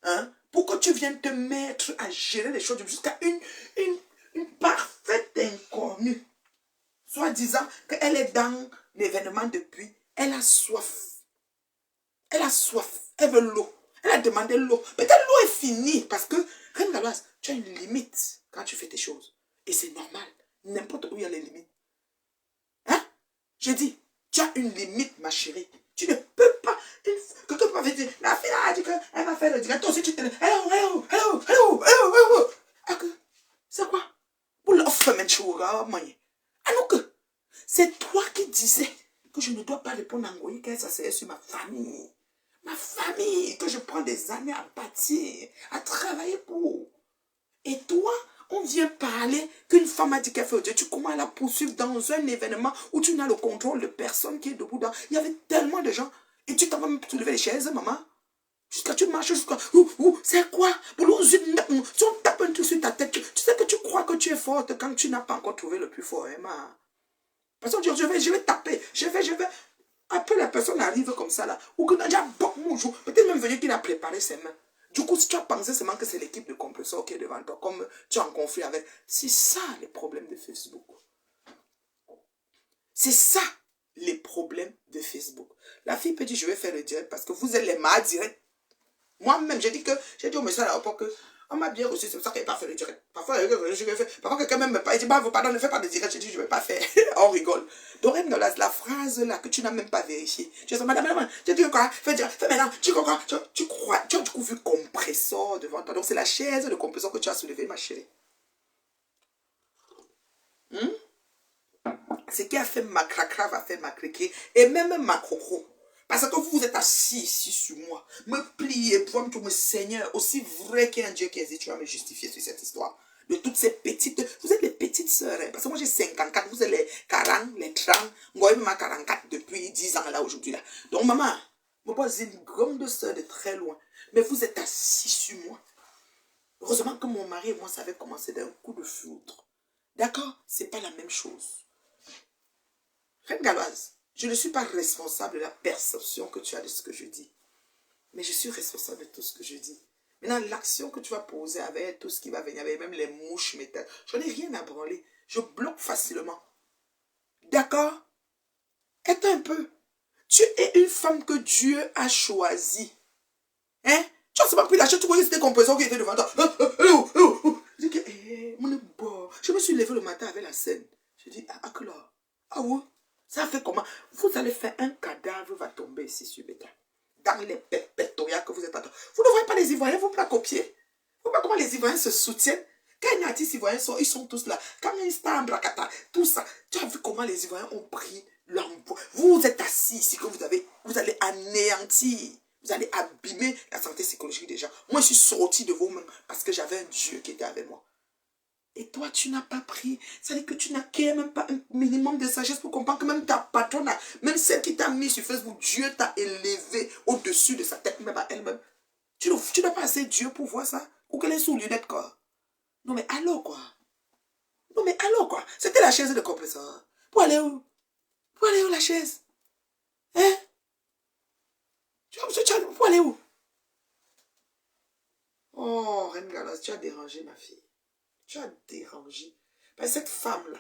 Hein? Pour que tu viennes te mettre à gérer les choses jusqu'à une parfaite inconnue. Soit disant qu'elle est dans l'événement depuis. Elle a soif. Elle a soif. Elle veut l'eau. Elle a demandé l'eau. Peut-être l'eau est finie parce que, Reine Galoise, tu as une limite quand tu fais tes choses. Et c'est normal. N'importe où il y a les limites. Hein? J'ai dit, tu as une limite, ma chérie. Tu ne peux pas. Quelqu'un peut pas dire, la fille a dit qu'elle va faire le direct. Toi aussi, tu te dis, hello. C'est quoi? Pour l'offre, alors que c'est toi qui disais que je ne dois pas répondre à Ngoyi qu'elle s'asseyait sur ma famille. Ma famille, que je prends des années à bâtir, à travailler pour. Et toi, on vient parler qu'une femme a dit qu'elle fait Dieu. Tu commences à la poursuivre dans un événement où tu n'as le contrôle de personne qui est debout. Il y avait tellement de gens. Et tu t'en vas même soulever les chaises, maman. Jusqu'à tu marches jusqu'à... c'est quoi? Si on tape un truc sur ta tête, tu sais que tu crois que tu es forte quand tu n'as pas encore trouvé le plus fort, hein, ma. Parce que je vais taper. Je vais... Après, la personne arrive comme ça, là. Ou que déjà, bon, bonjour. Peut-être même venir qu'il a préparé ses mains. Du coup, si tu as pensé seulement que c'est l'équipe de compresseur qui est devant toi, comme tu es en conflit avec, c'est ça les problèmes de Facebook. C'est ça les problèmes de Facebook. La fille peut dire, je vais faire le direct parce que vous êtes les marres directs. Moi-même, j'ai dit au message à l'époque que on m'a bien reçu, c'est pour ça qu'elle n'a pas fait le direct. Parfois, quelqu'un même me parle, il dit, bah, pardon, ne fais pas de direct. J'ai dit, je ne vais pas faire. On rigole. Donc, la phrase là que tu n'as même pas vérifiée. Tu dis, madame, tu dis quoi? Fais maintenant, tu crois, tu as du coup vu compresseur devant toi. Donc, c'est la chaise de compresseur que tu as soulevée, ma chérie. Ce qui a fait ma cracra va faire ma criquet et même ma croco. Parce que vous êtes assis ici sur moi. Me pliez, pour me Seigneur, aussi vrai qu'il y a un Dieu qui existe, tu vas me justifier sur cette histoire. De toutes ces petites, vous êtes les petites sœurs. Hein, parce que moi j'ai 54, vous êtes les 40, les 30. Moi j'ai 44 depuis 10 ans là aujourd'hui. Là. Donc maman, moi j'ai une grande sœur de très loin. Mais vous êtes assis sur moi. Heureusement que mon mari et moi ça avait commencé d'un coup de foudre. D'accord? C'est pas la même chose. Reine Galoise, je ne suis pas responsable de la perception que tu as de ce que je dis. Mais je suis responsable de tout ce que je dis. Maintenant, l'action que tu vas poser avec tout ce qui va venir, avec même les mouches métal, je n'ai rien à branler. Je bloque facilement. D'accord? Aide un peu. Tu es une femme que Dieu a choisie. Hein? Tu as seulement pris la chaise, tu voyais c'était compresseur qui était devant toi. Je me suis levé le matin avec la scène. Je dis, ah, Claude. Ah ouais? Ça fait comment? Vous allez faire un cadavre va tomber ici sur Beta. Dans les pétoyas que vous êtes en train. Vous ne voyez pas les Ivoiriens, vous plaquez copier. Vous voyez comment les Ivoiriens se soutiennent? Quand les artistes Ivoiriens sont, ils sont tous là. Quand il y a une star en Bracata, tout ça. Tu as vu comment les Ivoiriens ont pris l'emploi. Vous êtes assis ici, que vous allez anéantir. Vous allez abîmer la santé psychologique des gens. Moi, je suis sorti de vous-même parce que j'avais un Dieu qui était avec moi. Et toi, tu n'as pas pris. Ça veut dire que tu n'as même pas un minimum de sagesse pour comprendre que même ta patronne, même celle qui t'a mis sur Facebook, Dieu t'a élevé au-dessus de sa tête, même à elle-même. Tu n'as pas assez Dieu pour voir ça? Ou qu'elle est sous lunette, quoi? Non, mais allô, quoi? Non, mais allô, quoi? C'était la chaise de compresseur. Pour aller où? Pour aller où, la chaise? Hein? Pour aller où? Oh, Reine Galoise, tu as dérangé ma fille. Tu as dérangé. Ben, cette femme-là,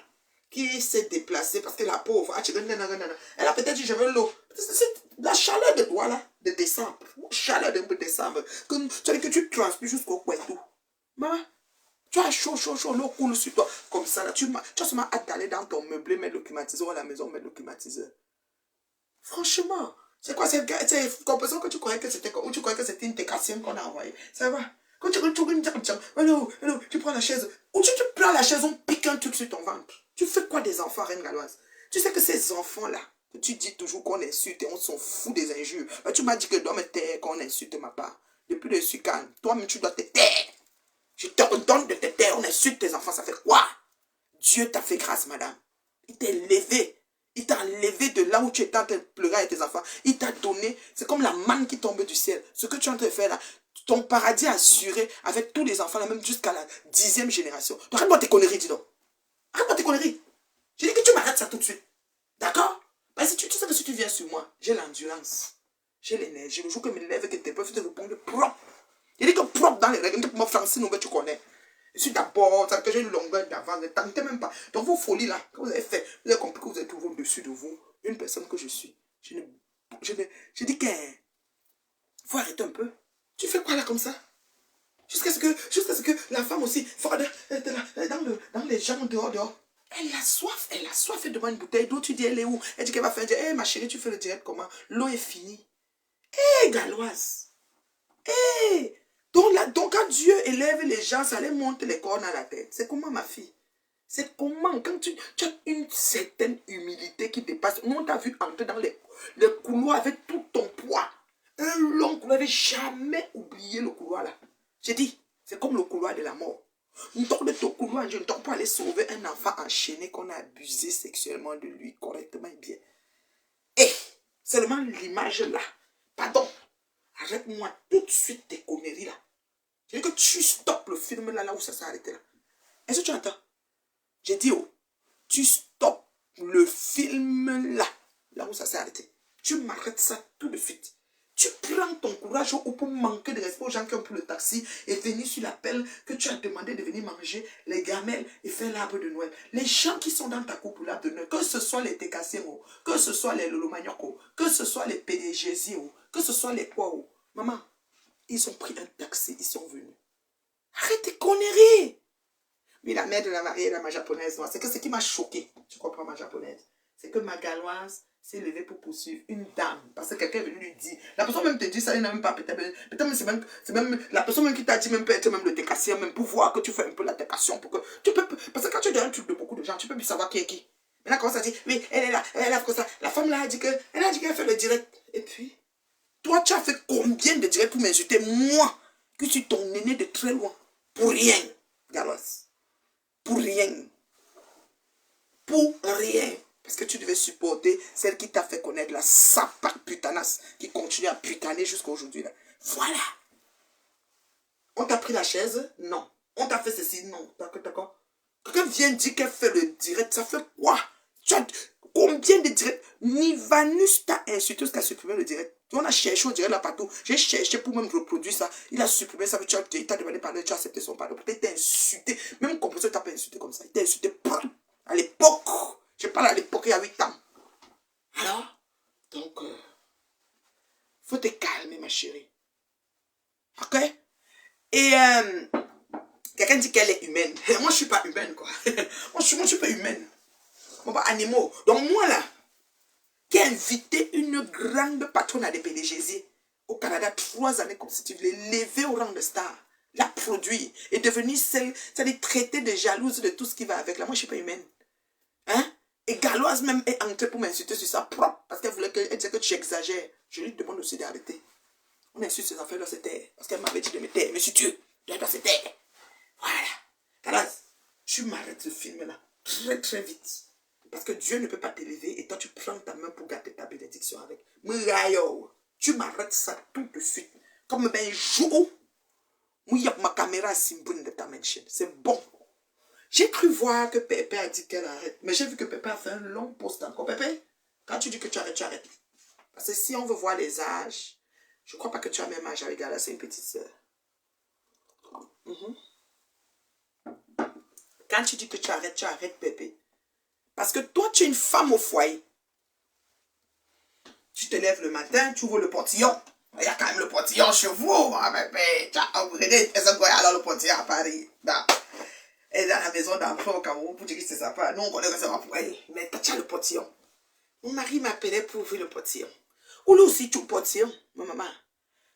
qui s'est déplacée parce que la pauvre, elle a peut-être dit, je veux l'eau. C'est la chaleur de toi, là, de décembre. Chaleur de décembre. Tu as dit que tu transpires jusqu'au Kouetou. Maman, tu as chaud, l'eau coule sur toi. Comme ça, là, tu as seulement hâte d'aller dans ton meublé, mettre le climatiseur à la maison, mettre le climatiseur. Franchement, c'est quoi, c'est l'impression que tu croyais que c'était, ou tu croyais que c'était une técassienne qu'on a envoyée. Ça va? Quand tu prends la chaise, ou tu prends la chaise, on pique un truc sur ton ventre. Tu fais quoi des enfants, Reine Galoise? Tu sais que ces enfants-là, que tu dis toujours qu'on insulte et on s'en fout des injures. Ben, tu m'as dit que je dois me taire quand on insulte ma part. Depuis le sucan, toi-même tu dois te taire. Je te redonne de te taire, on insulte tes enfants, ça fait quoi? Dieu t'a fait grâce, madame. Il t'a élevé. Il t'a enlevé de là où tu étais en train de pleurer avec tes enfants. Il t'a donné, c'est comme la manne qui tombe du ciel. Ce que tu es en train de faire là, ton paradis assuré avec tous les enfants, là, même jusqu'à la 10e génération. Donc, arrête-moi tes conneries, dis donc. Arrête-moi tes conneries. Je dis que tu m'arrêtes ça tout de suite. D'accord? Parce que tu sais que si tu viens sur moi, j'ai l'endurance. J'ai l'énergie. Le jour que mes lèvres que tes peuvent te répondre propre. Je dis que propre dans les règles. Pour moi, Francine, tu connais. Je suis d'abord, ça que j'ai une longueur d'avance. Ne tentez même pas. Donc, vos folies là, que vous avez fait, vous avez compris que vous êtes toujours au-dessus de vous. Une personne que je suis. Je dis qu'il faut arrêter un peu. Tu fais quoi là comme ça? Jusqu'à ce que la femme aussi, dans les gens dehors. Elle a soif, elle demande une bouteille d'eau, tu dis elle est où? Elle dit qu'elle va faire, hé ma chérie, tu fais le direct comment? L'eau est finie. Hé Galoise, hé! Donc quand Dieu élève les gens, ça les monte les cornes à la tête. C'est comment ma fille? C'est comment quand tu as une certaine humilité qui dépasse. Nous on t'a vu entrer dans les couloirs avec tout ton poids. Un long couloir, n'avez jamais oublié le couloir là. J'ai dit, c'est comme le couloir de la mort. Nous sommes de ton couloir, je ne pour aller sauver un enfant enchaîné qu'on a abusé sexuellement de lui correctement et bien. Et seulement l'image là. Pardon, arrête-moi tout de suite tes conneries là. Je veux que tu stoppes le film là où ça s'est arrêté là. Est-ce que tu entends? J'ai dit, oh, tu stoppes le film là où ça s'est arrêté. Tu m'arrêtes ça tout de suite. Tu prends ton courage ou pour manquer de respect aux gens qui ont pris le taxi et venir sur l'appel que tu as demandé de venir manger les gamelles et faire l'arbre de Noël. Les gens qui sont dans ta coupe pour l'arbre de Noël, que ce soit les Tekassimo, que ce soit les Lolomanioko, que ce soit les PDGZ, que ce soit les quoi, maman, ils ont pris un taxi, ils sont venus. Arrête tes conneries! Mais la mère de la mariée, ma japonaise, c'est que ce qui m'a choqué, tu comprends ma japonaise, c'est que ma Galoise s'est levée pour poursuivre une dame. Parce que quelqu'un est venu lui dire. La personne même te dit ça, elle n'a même pas peut-être c'est même la personne même qui t'a dit même peut-être même le técassien, même pour voir que tu fais un peu la técation. Pour que tu peux, parce que quand tu dis un truc de beaucoup de gens, tu peux plus savoir qui est qui. Maintenant, quand ça dit, oui, elle est là, elle a fait ça. La femme là a dit qu'elle fait le direct. Et puis, toi, tu as fait combien de directs pour m'insulter? Moi, que je suis ton aîné de très loin. Pour rien, Galoise. Pour rien. Pour rien. Parce que tu devais supporter celle qui t'a fait connaître la sapac putanasse qui continue à putaner jusqu'à aujourd'hui. Voilà. On t'a pris la chaise? Non. On t'a fait ceci? Non. D'accord. Quelqu'un vient dire qu'elle fait le direct. Ça fait quoi? Tu as combien de directs? Nivanus t'a insulté jusqu'à supprimer le direct. On a cherché au direct là partout. J'ai cherché pour même reproduire ça. Il a supprimé ça. Il t'a demandé pardon. Tu as accepté son pardon. Peut-être t'a insulté. Même composé t'a pas insulté comme ça. Il t'a insulté à l'époque. Je parle à l'époque il y a 8 ans. Alors, donc, faut te calmer, ma chérie. Ok? Et quelqu'un dit qu'elle est humaine. Moi, je suis pas humaine, quoi. moi, je suis pas humaine. Moi, pas animaux. Donc, moi, là, qui ai invité une grande patronne à des PDGZ au Canada 3 années consécutives, l'élever au rang de star, la produire et devenir celle, c'est-à-dire traiter de jalouse de tout ce qui va avec. Là, moi, je suis pas humaine. Hein? Et Galoise même est entrée pour m'insulter sur sa propre. Parce qu'elle voulait qu'elle dise que tu exagères. Je lui demande aussi d'arrêter. On insulte ces affaires dans cette terre. Parce qu'elle m'avait dit de me taire. Monsieur Dieu, tu es dans cette terre. Voilà. Galoise, tu m'arrêtes ce film-là. Très très vite. Parce que Dieu ne peut pas t'élever et toi tu prends ta main pour garder ta bénédiction avec. Murayo, tu m'arrêtes ça tout de suite. Comme un jour où il y a ma caméra symbole de ta mention. C'est bon. J'ai cru voir que Pépé a dit qu'elle arrête. Mais j'ai vu que Pépé a fait un long post encore. Pépé, quand tu dis que tu arrêtes, tu arrêtes. Parce que si on veut voir les âges, je ne crois pas que tu as le même âge avec Gala, c'est une petite soeur. Quand tu dis que tu arrêtes, Pépé. Parce que toi, tu es une femme au foyer. Tu te lèves le matin, tu ouvres le portillon. Il y a quand même le portillon chez vous, Pépé. Tu as upgradé. Est-ce que alors le portillon à Paris? Elle est dans la maison d'enfant au Cameroun pour dire que c'est sa part. Nous, on connaît que c'est ma pour elle. Mais tu as le portillon. Mon mari m'appelait pour ouvrir le portillon. Ou là aussi, tu as le portillon, ma maman.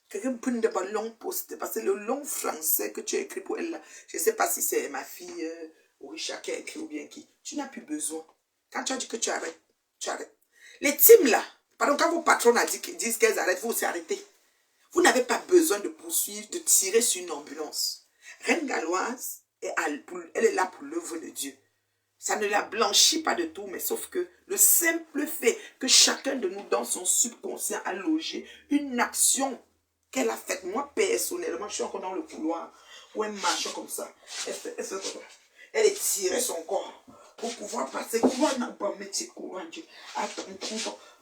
Quelqu'un prend de bon long post. Parce que le long français que tu as écrit pour elle, là, je ne sais pas si c'est ma fille ou Richard qui a écrit ou bien qui. Tu n'as plus besoin. Quand tu as dit que tu arrêtes, tu arrêtes. Les teams là, pardon, quand vos patrons disent qu'elles arrêtent, vous aussi arrêtez. Vous n'avez pas besoin de poursuivre, de tirer sur une ambulance. Reine Galoise, elle est là pour l'œuvre de Dieu. Ça ne la blanchit pas de tout, mais sauf que le simple fait que chacun de nous, dans son subconscient, a logé une action qu'elle a faite. Moi, personnellement, je suis encore dans le couloir où elle marche comme ça. Elle étirait son corps pour pouvoir passer. Couloir n'a pas métier, couloir, Dieu. Attends,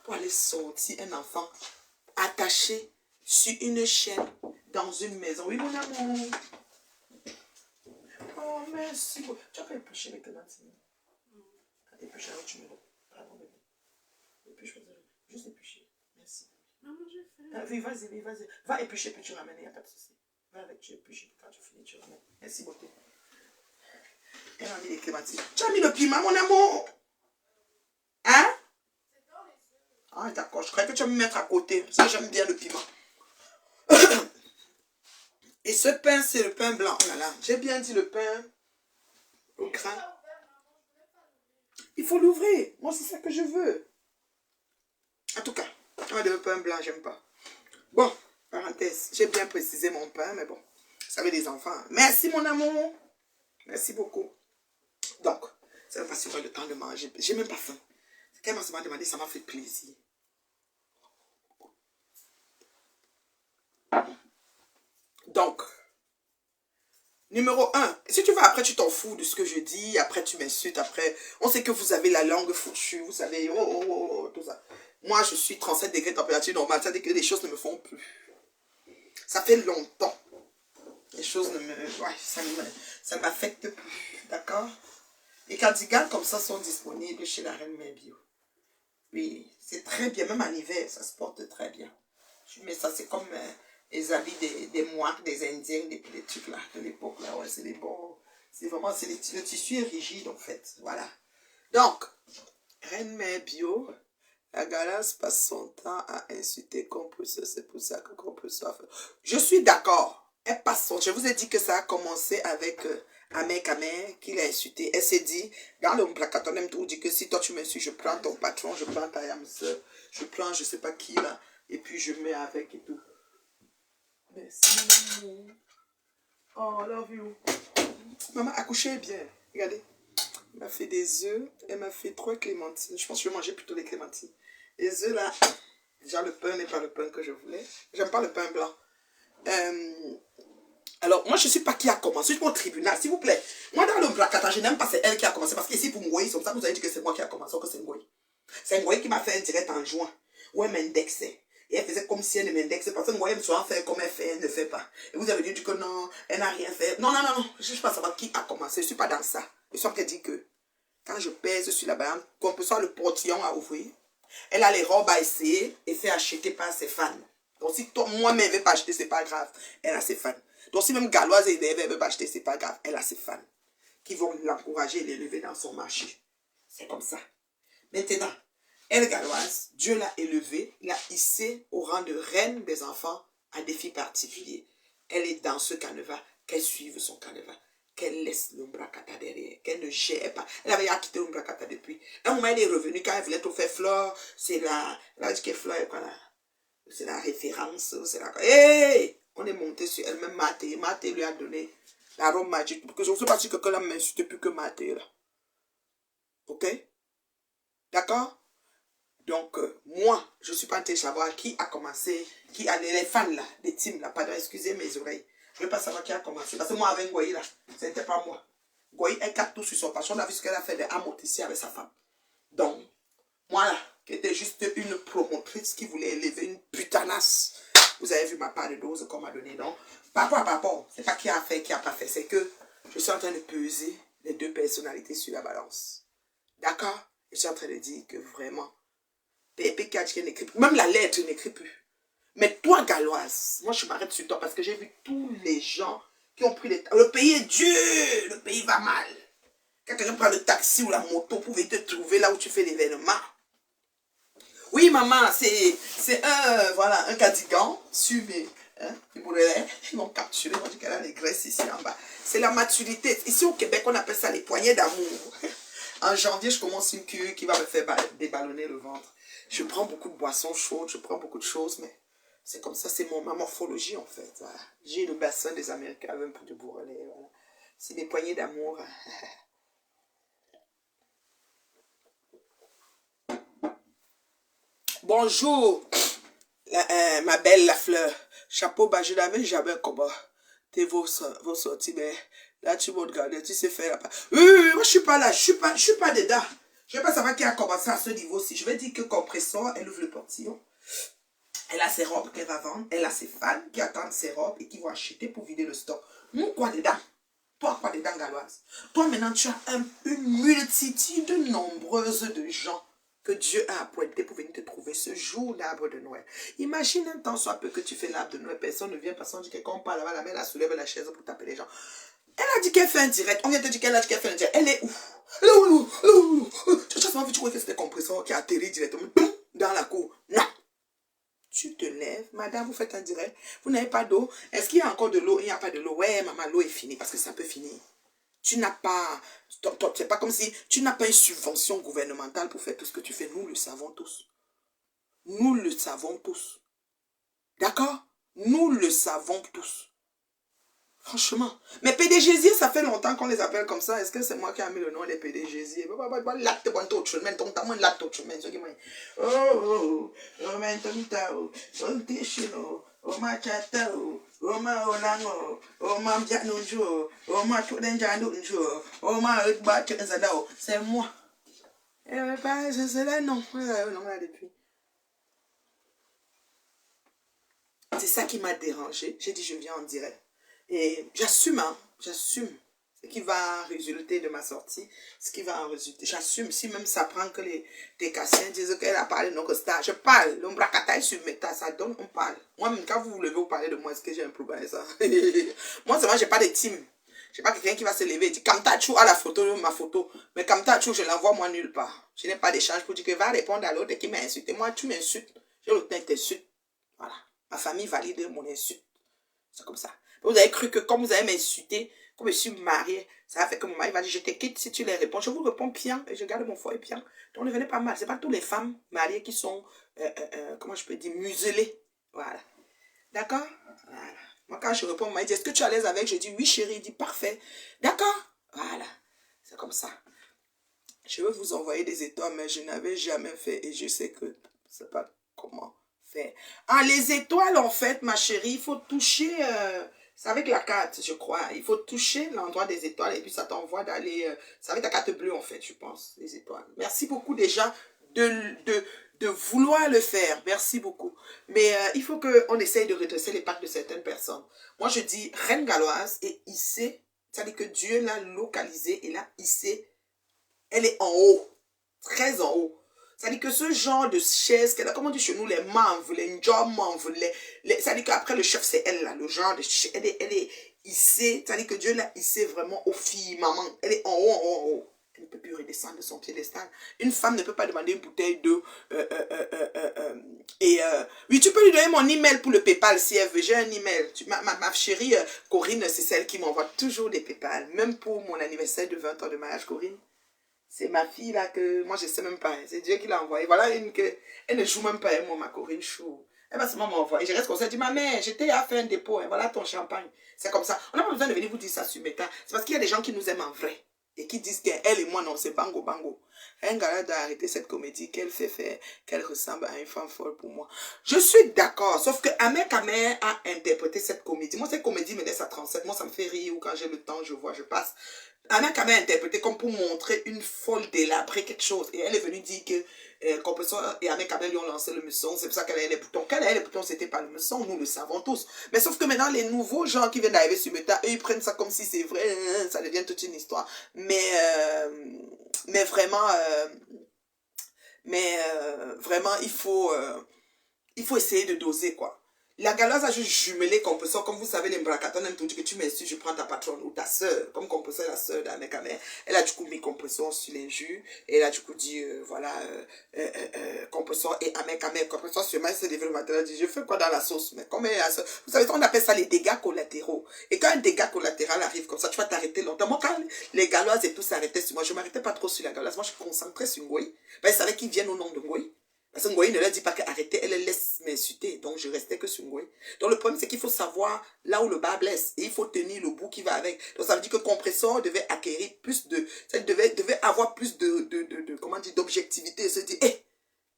pour aller sortir un enfant attaché sur une chaîne dans une maison. Oui, mon amour. Oh, merci. Tu as pas épluché les clémentines. Épluché avec tu me pardon, bébé. Épluche, juste éplucher. Merci. Maman, je fais. Oui, vas-y. Va éplucher, puis tu ramènes, il n'y a pas de souci. Va avec, tu épluches. Quand tu finis, tu ramènes. Merci, beauté. Elle a mis les clémentines. Tu as mis le piment, mon amour? Hein? Ah, d'accord. Je croyais que tu vas me mettre à côté. Ça, j'aime bien le piment. Et ce pain, c'est le pain blanc. Oh là là, j'ai bien dit le pain au grain. Il faut l'ouvrir. Moi, c'est ça que je veux. En tout cas, le pain blanc, j'aime pas. Bon, parenthèse, j'ai bien précisé mon pain, mais bon, ça veut des enfants. Merci, mon amour. Merci beaucoup. Donc, ça va pas sur le temps de manger. J'ai même pas faim. Quand elle m'a demandé, ça m'a fait plaisir. Donc, numéro 1, si tu vas après, tu t'en fous de ce que je dis, après tu m'insultes, après, on sait que vous avez la langue fourchue, vous savez, tout ça. Moi, je suis 37 degrés de température normale, ça veut dire que les choses ne me font plus. Ça fait longtemps. Les choses ne me... Ouais, ça ne m'affecte plus, d'accord? Les cardigans comme ça sont disponibles chez la Reine Mère Bio. Oui, c'est très bien, même en hiver, ça se porte très bien. Mais ça, c'est comme les habits des moines, des Indiens, des trucs là, de l'époque là, ouais, c'est des bons. C'est vraiment, le tissu est rigide en fait, voilà. Donc, Reine Mère Bio, la galasse passe son temps à insulter Compresseur, c'est pour ça que Compresseur... Je suis d'accord, elle passe son... Je vous ai dit que ça a commencé avec Amer Kamer, qui l'a insulté. Elle s'est dit, dans le placaton, elle me dit que si toi tu m'insultes, je prends ton patron, je prends ta yamseur, je prends je sais pas qui là, et puis je mets avec et tout. Merci. Oh, love you. Maman, accoucher est bien. Regardez. Elle m'a fait des œufs. Elle m'a fait 3 clémentines. Je pense que je vais manger plutôt les clémentines. Les œufs là, déjà le pain n'est pas le pain que je voulais. J'aime pas le pain blanc. Alors, moi je ne sais pas qui a commencé. Je suis au tribunal, s'il vous plaît. Moi dans le placata, je n'aime pas c'est elle qui a commencé. Parce qu'ici pour moi, c'est comme ça que vous avez dit que c'est moi qui a commencé. Ou que c'est Ngoï. C'est Ngoï qui m'a fait un direct en juin. Où elle m'indexait. Et elle faisait comme si elle ne m'indexait pas. Parce que Ngoï me soit fait comme elle fait, elle ne fait pas. Et vous avez dit que non, elle n'a rien fait. Non. Je ne cherche pas à savoir qui a commencé. Je ne suis pas dans ça. Je suis en train de dire que quand je pèse sur la banane, qu'on peut soit le portillon à ouvrir, elle a les robes à essayer et fait acheter par ses fans. Donc si moi-même ne veux pas acheter, c'est pas grave. Elle a ses fans. Donc si même Galoise et ne veut pas acheter, c'est pas grave. Elle a ses fans qui vont l'encourager et l'élever dans son marché. C'est comme ça. Maintenant, elle, Galoise, Dieu l'a élevée, l'a hissée au rang de reine des enfants à défi particulier. Elle est dans ce canevas, qu'elle suive son canevas, qu'elle laisse l'Umbrakata derrière, qu'elle ne gère pas. Elle avait quitté l'Umbrakata depuis. Un moment, elle est revenue quand elle voulait tout faire Flore, c'est la dit que Flore est quoi là? C'est la référence, c'est la... Hey! On est monté sur elle-même, Maté lui a donné la robe magique, parce que je ne sais pas si quelqu'un l'a m'insulté plus que Maté là. Ok? D'accord? Donc, moi, je ne suis pas en train de savoir qui a commencé, qui a les fans là, les teams là, pardon, excusez mes oreilles. Je ne veux pas savoir qui a commencé. Parce que moi, avec Goyi là, ce n'était pas moi. Goyi, elle capte tout sur son passion. On a vu ce qu'elle a fait de Amot ici avec sa femme. Donc, moi là, qui était juste une promotrice qui voulait élever une putanasse. Vous avez vu ma part de dose qu'on m'a donné, non? Par rapport, c'est pas qui a fait, qui a pas fait. C'est que je suis en train de peser les deux personnalités sur la balance. D'accord? Je suis en train de dire que vraiment, même la lettre n'écrit plus. Mais toi, Galoise, moi je m'arrête sur toi parce que j'ai vu tous les gens qui ont pris les... Le pays est dur, le pays va mal. Quand quelqu'un prend le taxi ou la moto pour venir te trouver là où tu fais l'événement. Oui, maman, c'est un cardigan sur mes... Ils m'ont capturé, moi je dis qu'elle a les graisses ici en bas. C'est la maturité. Ici au Québec, on appelle ça les poignées d'amour. En janvier, je commence une cure qui va me faire déballonner le ventre. Je prends beaucoup de boissons chaudes, je prends beaucoup de choses, mais c'est comme ça, c'est ma morphologie en fait. Voilà. J'ai le bassin des Américains, un peu de bourrelet. Voilà. C'est des poignées d'amour. Bonjour, ma belle la fleur. chapeau bas, je n'avais jamais comment. T'es vos sorties, mais là, tu m'as regardé, tu sais faire la part. Oui, moi, je suis pas là, je suis pas dedans. Je ne vais pas savoir qui a commencé à ce niveau-ci. Je vais dire que Compressor, elle ouvre le portillon. Elle a ses robes qu'elle va vendre. Elle a ses fans qui attendent ses robes et qui vont acheter pour vider le stock. Nous, quoi dedans? Toi, quoi dedans, Galoise? Toi, maintenant, tu as une multitude nombreuse de gens que Dieu a appointés pour venir te trouver ce jour d'arbre de Noël. Imagine un temps soit peu que tu fais l'arbre de Noël, personne ne vient, personne ne dit que quand on parle là-bas, la mère la soulève la chaise pour taper les gens. Elle a dit qu'elle fait un direct. On vient te dire qu'elle a dit qu'elle fait un direct. Elle est où? Elle est où? Chaque fois que tu crois que c'était Compressor qui a atterri directement dans la cour. Non. Tu te lèves, madame, vous faites un direct. Vous n'avez pas d'eau. Est-ce qu'il y a encore de l'eau? Il n'y a pas de l'eau. Ouais, maman, l'eau est finie parce que ça peut finir. Tu n'as pas, c'est pas comme si tu n'as pas une subvention gouvernementale pour faire tout ce que tu fais. Nous le savons tous. Nous le savons tous. D'accord? Nous le savons tous. Franchement. Mais PDGZ, ça fait longtemps qu'on les appelle comme ça. Est-ce que c'est moi qui ai mis le nom des PDGZ? C'est moi. C'est là, non. C'est ça qui m'a dérangé. J'ai dit, je viens en direct. Et j'assume, hein, j'assume ce qui va résulter de ma sortie, ce qui va en résulter. J'assume, si même ça prend que les Cassiens disent qu'elle a parlé de notre star. Je parle, l'ombracataille sur Meta, ça donne, on parle. Moi-même, quand vous vous levez, vous parlez de moi, est-ce que j'ai un problème avec ça? Moi, c'est moi, j'ai pas de team. J'ai pas quelqu'un qui va se lever et dire, Kamtachou a la photo, ma photo. Mais Kamtachou, je l'envoie moi nulle part. Je n'ai pas d'échange pour dire que va répondre à l'autre qui m'a insulté. Moi, tu m'insultes. J'ai le temps de t'insulter. Voilà. Ma famille valide mon insulte. C'est comme ça. Vous avez cru que comme vous allez m'insulter, comme je suis mariée, ça a fait que mon mari va dire, je te quitte si tu les réponds. Je vous réponds bien et je garde mon foyer bien. Donc ne venez pas mal. Ce n'est pas toutes les femmes mariées qui sont, comment je peux dire, muselées. Voilà. D'accord? Voilà. Moi, quand je réponds, mon mari dit, est-ce que tu es à l'aise avec? Je dis, oui chérie. Il dit, parfait. D'accord? Voilà. C'est comme ça. Je veux vous envoyer des étoiles, mais je n'avais jamais fait et je sais que je ne sais pas comment faire. Ah, les étoiles, en fait, ma chérie, il faut toucher, c'est avec la carte, je crois. Il faut toucher l'endroit des étoiles et puis ça t'envoie d'aller, c'est avec ta carte bleue, en fait, je pense, les étoiles. Merci beaucoup déjà de vouloir le faire. Merci beaucoup. Mais il faut qu'on essaye de redresser les pattes de certaines personnes. Moi, je dis, Reine Galoise est hissée, c'est-à-dire que Dieu l'a localisée et l'a hissée. Elle est en haut, très en haut. C'est-à-dire que ce genre de chaise, comme on dit chez nous, les manves, les njommanves, c'est-à-dire qu'après le chef, c'est elle là, le genre de chaise, elle est hissée, c'est-à-dire que Dieu l'a hissée vraiment au firmament. Elle est en haut, en haut, en haut. Elle ne peut plus redescendre de son piédestal. Une femme ne peut pas demander une bouteille d'eau. Oui, tu peux lui donner mon email pour le PayPal si elle veut. J'ai un email. Ma chérie Corinne, c'est celle qui m'envoie toujours des PayPal. Même pour mon anniversaire de 20 ans de mariage, Corinne. C'est ma fille là que moi je sais même pas. C'est Dieu qui l'a envoyée. Voilà une que elle ne joue même pas avec moi, ma Corinne Chou. Elle va seulement m'envoyer. Je reste comme ça. Je dis, ma mère, j'étais à faire un dépôt. Hein. Voilà ton champagne. C'est comme ça. On n'a pas besoin de venir vous dire ça sur Meta. C'est parce qu'il y a des gens qui nous aiment en vrai. Et qui disent qu'elle et moi, non, c'est bango bango. Un gars doit arrêter cette comédie qu'elle fait faire, qu'elle ressemble à une femme folle pour moi. Je suis d'accord. Sauf que Ahmed Kamer a interprété cette comédie. Moi, cette comédie me laisse à 37. Moi, ça me fait rire. Ou quand j'ai le temps, je vois, je passe. Ahmed Kamer a interprété comme pour montrer une folle délabrée quelque chose. Et elle est venue dire que Compressor et Ahmed Kamer lui ont lancé le meçon. C'est pour ça qu'elle a les boutons. Qu'elle a les boutons, c'était pas le meçon. Nous le savons tous. Mais sauf que maintenant, les nouveaux gens qui viennent d'arriver sur Meta, eux, ils prennent ça comme si c'est vrai. Ça devient toute une histoire. Mais vraiment, vraiment, il faut essayer de doser, quoi. La galoise a juste jumelé Compressor. Comme vous savez, les Mbrakaton aiment tout dire que tu m'insultes, je prends ta patronne ou ta soeur. Comme Compressor est la soeur d'Ahmed Kamer. Elle a du coup mis Compressor sur les jus. Et elle a du coup dit, voilà, Compressor et Ahmed Kamer. Compressor sur moi, c'est devenu matin. Elle dit, je fais quoi dans la sauce? Mais comme elle est la soeur. Vous savez, on appelle ça les dégâts collatéraux. Et quand un dégât collatéral arrive comme ça, tu vas t'arrêter longtemps. Moi, quand les galoises et tout s'arrêtaient sur moi, je ne m'arrêtais pas trop sur la galoise. Moi, je suis concentrée sur Ngoï. Ben, ils savaient qu'ils viennent au nom de Ngoï. Parce que Ngoï ne leur dit pas qu'arrêtez, elle les laisse m'insulter. Donc je restais que sur Ngoï. Donc le problème, c'est qu'il faut savoir là où le bas blesse. Et il faut tenir le bout qui va avec. Donc ça veut dire que Compressor devait acquérir plus de... Ça devait avoir plus comment dire, d'objectivité. Et se dire, hé,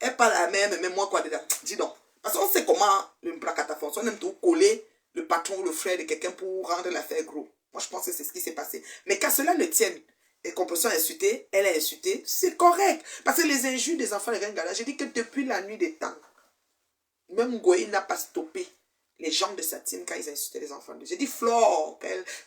elle parle à la même, mais moi quoi dedans? Dis donc. Parce qu'on sait comment le placata fonctionne. On aime tout coller le patron ou le frère de quelqu'un pour rendre l'affaire gros. Moi, je pense que c'est ce qui s'est passé. Mais qu'à cela ne tienne, et qu'on peut s'insulter, elle est insultée, c'est correct. Parce que les injures des enfants de Rengala, j'ai dit que depuis la nuit des temps, même Goï n'a pas stoppé les gens de sa team quand ils insultaient les enfants. J'ai dit, Flore,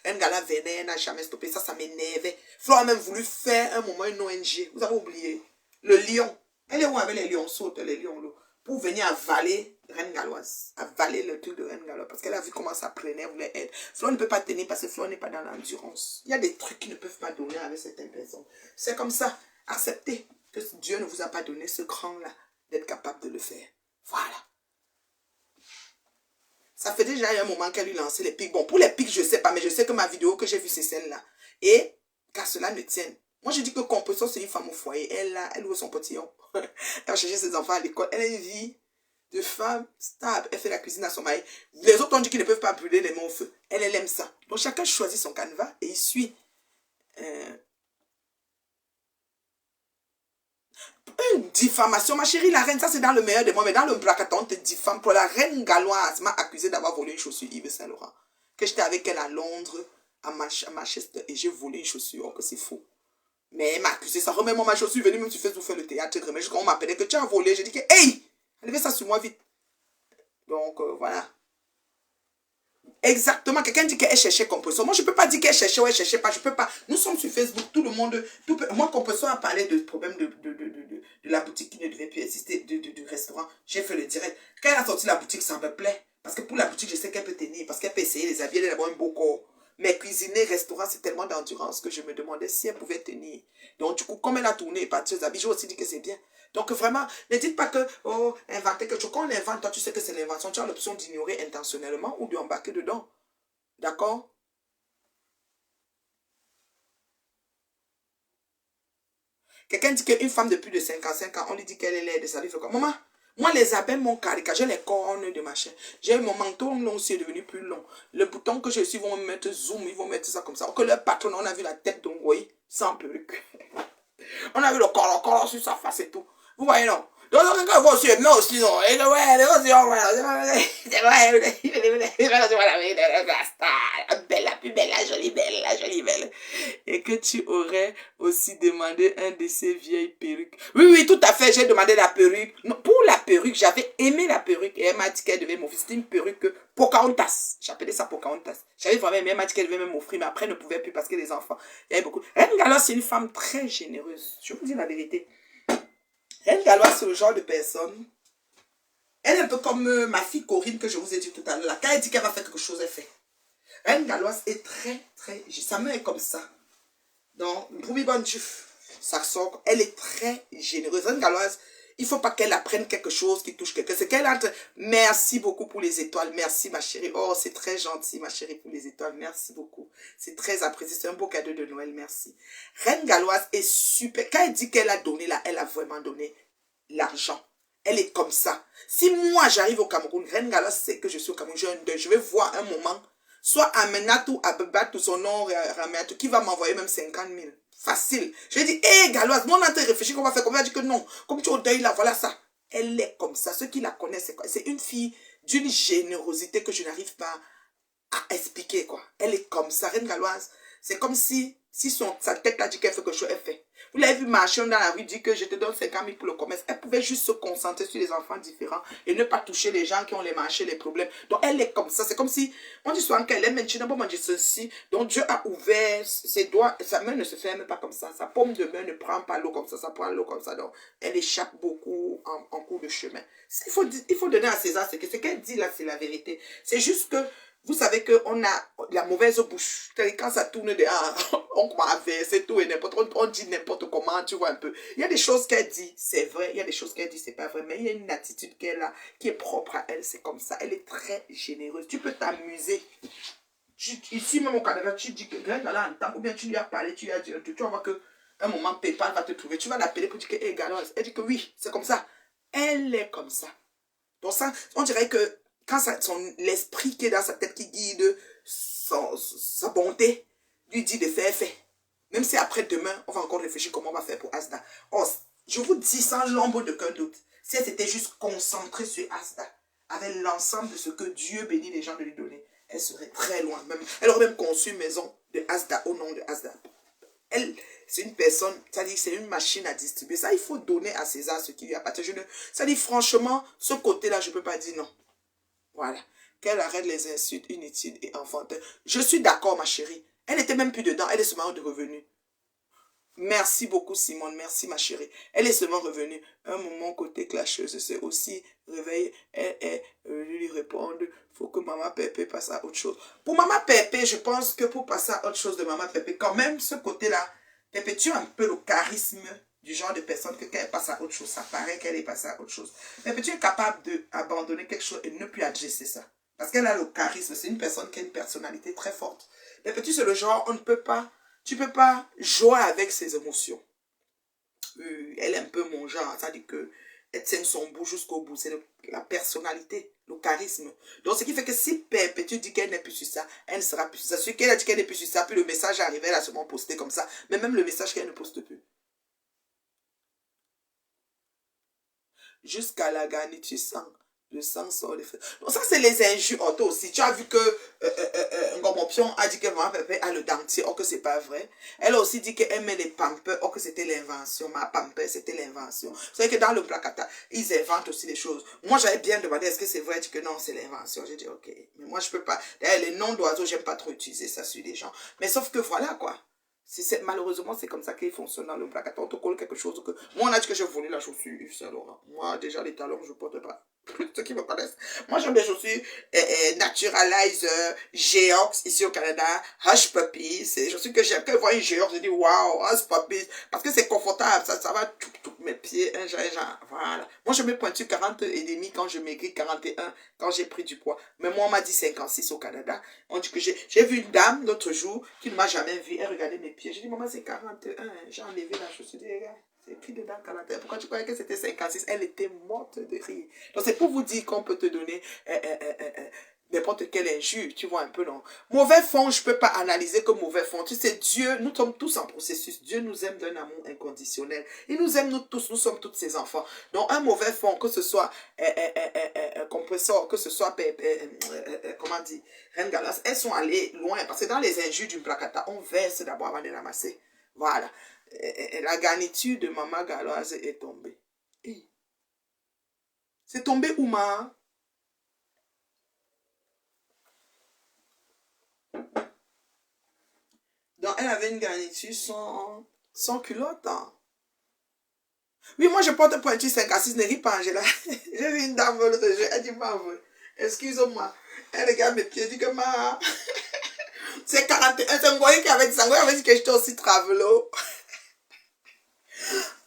Rengala venait, elle n'a jamais stoppé. Ça m'énervait. Flore a même voulu faire un moment une ONG. Vous avez oublié. Le lion. Elle est où avec les lions sautent, les lions là, pour venir avaler Reine Galloise, avaler le truc de Reine Galloise, parce qu'elle a vu comment ça prenait, elle voulait être. Flo ne peut pas tenir parce que Flo n'est pas dans l'endurance. Il y a des trucs qui ne peuvent pas donner avec certaines personnes. C'est comme ça. Acceptez que Dieu ne vous a pas donné ce cran-là d'être capable de le faire. Voilà. Ça fait déjà un moment qu'elle lui lançait les pics. Bon, pour les pics, je ne sais pas, mais je sais que ma vidéo que j'ai vue, c'est celle-là. Et qu'à cela ne tienne. Moi, je dis que composition, c'est une femme au foyer. Elle ouvre son potillon. Elle va chercher ses enfants à l'école. Elle a une vie de femme stable. Elle fait la cuisine à son mari. Les autres ont dit qu'ils ne peuvent pas brûler les mains au feu. Elle aime ça. Donc, chacun choisit son canevas et il suit. Une diffamation, ma chérie, la reine, ça c'est dans le meilleur de moi, mais dans le bracaton, on te diffame. Pour la reine galloise m'a accusé d'avoir volé une chaussure Yves Saint Laurent. Que j'étais avec elle à Londres, à Manchester, et j'ai volé une chaussure, que c'est faux. Mais elle m'a accusé, ça remets-moi ma chaussure, venez même tu fais tout faire le théâtre, mais quand on m'appelait que tu as volé, j'ai dit que, hey, enlevez ça sur moi vite. Donc, voilà. Exactement, quelqu'un dit qu'elle cherchait composition. Moi, je ne peux pas dire qu'elle cherchait ou elle ne cherchait pas. Je peux pas. Nous sommes sur Facebook, tout le monde. Moi, composition a parlé de problème de la boutique qui ne devait plus exister, du restaurant. J'ai fait le direct. Quand elle a sorti la boutique, ça me plaît. Parce que pour la boutique, je sais qu'elle peut tenir. Parce qu'elle peut essayer les habiller, elle a d'abord un beau corps. Mais cuisiner, restaurant, c'est tellement d'endurance que je me demandais si elle pouvait tenir. Donc, du coup, comme elle a tourné et parti aux habits, j'ai aussi dit que c'est bien. Donc, vraiment, ne dites pas que, oh, inventer quelque chose. Quand on invente, toi, tu sais que c'est l'invention. Tu as l'option d'ignorer intentionnellement ou d'embarquer dedans. D'accord? Quelqu'un dit qu'une femme de plus de 55 ans, on lui dit qu'elle est laide. Ça lui fait quoi? Maman, moi, les abeilles m'ont caricaturé, j'ai les cornes de machin. J'ai mon manteau long aussi est devenu plus long. Le bouton que je suis, ils vont me mettre zoom, ils vont mettre ça comme ça. Que leur patron, on a vu la tête d'Ongoï sans perruque. On a vu le corps sur sa face et tout. Vous voyez, non? Donc, quand vous aussi, mais aussi, non. Et ouais, aussi, la plus belle, la jolie belle. Et que tu aurais aussi demandé un de ces vieilles perruques. Oui, oui, tout à fait, j'ai demandé la perruque. Non, pour la perruque, j'avais aimé la perruque. Et elle m'a dit qu'elle devait m'offrir. C'était une perruque Pocahontas. J'appelais ça Pocahontas. J'avais vraiment aimé, elle m'a dit qu'elle devait même m'offrir, mais après, elle ne pouvait plus parce que les enfants, il y avait beaucoup. Reine Galloise, c'est une femme très généreuse. Je vous dis la vérité. Reine Galloise, c'est le genre de personne. Elle est un peu comme ma fille Corinne que je vous ai dit tout à l'heure. Quand elle dit qu'elle va faire quelque chose, elle fait. Reine Galloise est très, très... Sa main est comme ça. Donc, Broubi Bandjuf, ça sort. Elle est très généreuse. Reine Galloise, il ne faut pas qu'elle apprenne quelque chose qui touche quelqu'un. C'est qu'elle entre. Merci beaucoup pour les étoiles. Merci, ma chérie. Oh, c'est très gentil, ma chérie, pour les étoiles. Merci beaucoup. C'est très apprécié. C'est un beau cadeau de Noël. Merci. Reine Galloise est super. Quand elle dit qu'elle a donné là, elle a vraiment donné l'argent. Elle est comme ça. Si moi, j'arrive au Cameroun, Reine Galloise sait que je suis au Cameroun, je vais voir un moment, soit Amenatou, Abebatou, son nom, Rameatou, qui va m'envoyer même 50 000. Facile. Je lui dis, hé, Galloise, moi, on est en train de réfléchir qu'on va faire. Comme elle dit que non. Comme tu es au deuil là, voilà ça. Elle est comme ça. Ceux qui la connaissent, c'est quoi? C'est une fille d'une générosité que je n'arrive pas à expliquer, quoi. Elle est comme ça. Reine Galloise, c'est comme si sa tête a dit qu'elle fait quelque chose, elle fait. Vous l'avez vu marcher dans la rue, dire que je te donne 50 000 pour le commerce. Elle pouvait juste se concentrer sur les enfants différents et ne pas toucher les gens qui ont les marchés, les problèmes. Donc, elle est comme ça. C'est comme si, on dit souvent qu'elle est maintenant, bon, manger ceci. Donc, Dieu a ouvert ses doigts. Sa main ne se ferme pas comme ça. Sa paume de main ne prend pas l'eau comme ça. Ça prend l'eau comme ça. Donc, elle échappe beaucoup en cours de chemin. Il faut donner à César ce qu'elle dit là, c'est la vérité. C'est juste que, vous savez qu'on a la mauvaise bouche. Quand ça tourne dehors, on commence à verser tout et n'importe quoi. On dit n'importe comment, tu vois un peu. Il y a des choses qu'elle dit, c'est vrai. Il y a des choses qu'elle dit, c'est pas vrai. Mais il y a une attitude qu'elle a, qui est propre à elle. C'est comme ça. Elle est très généreuse. Tu peux t'amuser. Ici, même au Canada, tu dis que Reine Galloise entend, ou bien tu lui as parlé, tu lui as dit, tu vas voir que un moment, PayPal va te trouver. Tu vas l'appeler pour dire que, hé, Galloise. Elle dit que oui, c'est comme ça. Elle est comme ça. Donc ça, on dirait que quand l'esprit qui est dans sa tête qui guide sa bonté, lui dit de faire, fait. Même si après demain, on va encore réfléchir comment on va faire pour Asda. Oh, je vous dis sans l'ombre de qu'un doute, si elle s'était juste concentrée sur Asda, avec l'ensemble de ce que Dieu bénit les gens de lui donner, elle serait très loin. Même, elle aurait même conçu une maison de Asda au nom de Asda. Elle, c'est une personne, c'est-à-dire c'est une machine à distribuer. Ça, il faut donner à César ce qui lui appartient. C'est-à-dire, franchement, ce côté-là, je ne peux pas dire non. Voilà. Qu'elle arrête les insultes inutiles et enfantines. Je suis d'accord, ma chérie. Elle n'était même plus dedans. Elle est seulement revenue. Merci beaucoup, Simone. Merci, ma chérie. Elle est seulement revenue. Un moment côté clasheuse, c'est aussi réveil. Elle lui répondre. Faut que Maman Pépé passe à autre chose. Pour Maman Pépé, je pense que pour passer à autre chose de Maman Pépé, quand même, ce côté-là, Pépé, tu as un peu le charisme du genre de personne que quand elle passe à autre chose, ça paraît qu'elle est passée à autre chose. Pépé, tu es capable d'abandonner quelque chose et ne plus adresser ça. Parce qu'elle a le charisme. C'est une personne qui a une personnalité très forte. Pépé, tu c'est le genre, on ne peut pas. Tu ne peux pas jouer avec ses émotions. Elle est un peu mon genre. C'est-à-dire qu'elle tient son bout jusqu'au bout. C'est la personnalité, le charisme. Donc, ce qui fait que si Pépé, tu dis qu'elle n'est plus sur ça, elle ne sera plus sur ça. Celui qu'elle a dit qu'elle n'est plus sur ça, puis le message est arrivé, elle a seulement posté comme ça. Mais même le message qu'elle ne poste plus. Jusqu'à la garniture sang. Le sang sort des feux. Donc ça, c'est les injures. Oh, toi aussi, tu as vu que Ngomopsion a dit que Maman Pépé a le dentier. Oh, que c'est pas vrai. Elle a aussi dit qu'elle met les pampers. Oh, que c'était l'invention. Ma pamper, c'était l'invention. Vous savez que dans le placata, ils inventent aussi des choses. Moi, j'avais bien demandé, est-ce que c'est vrai? Elle dit que non, c'est l'invention. J'ai dit, ok. Mais moi, je peux pas. D'ailleurs, les noms d'oiseaux, j'aime pas trop utiliser ça sur les gens. Mais sauf que voilà, quoi. Malheureusement, c'est comme ça qu'il fonctionne dans le placata. On te colle quelque chose que... Moi, on a dit que j'ai volé la chaussure Yves Saint Laurent. Moi, déjà, les talons, je porte pas. Ceux qui me connaissent. Moi, j'aime les chaussures Naturalizer, Geox, ici au Canada, Hush Puppy. C'est des chaussures que j'aime. Quand je vois une Geox, je dis waouh, Hush Puppy. Parce que c'est confortable. Ça va tout mes pieds. Un genre, voilà. Moi, je mets pointure 40 et demi quand je maigris, 41 quand j'ai pris du poids. Mais moi, on m'a dit 56 au Canada. On dit que j'ai vu une dame l'autre jour qui ne m'a jamais vu. Elle regardait mes pieds. J'ai dit, maman, c'est 41. J'ai enlevé la chaussure. J'ai dit, regarde. C'est écrit dedans 41. Pourquoi tu croyais que c'était 56? Elle était morte de rire. Donc c'est pour vous dire qu'on peut te donner n'importe quelle injure. Tu vois un peu, non? Mauvais fond, je ne peux pas analyser comme mauvais fond. Tu sais, Dieu, nous sommes tous en processus. Dieu nous aime d'un amour inconditionnel. Il nous aime nous tous. Nous sommes tous ses enfants. Donc un mauvais fond, que ce soit compresseur, que ce soit, comment dire, Reine Galas, elles sont allées loin. Parce que dans les injures du placata, on verse d'abord avant de ramasser. Voilà. La garniture de Maman Galoise est tombée. C'est tombé où, ma? Donc, elle avait une garniture sans culotte. Hein. Oui, moi, je porte pointure 5 à 6, ne ris pas, Angela. J'ai vu une dame l'autre jour, elle dit, ma, excuse-moi. Elle regarde mes pieds, elle dit que ma... C'est 41, c'est un goyen qui avait dit ça, avait dit que j'étais aussi travelo.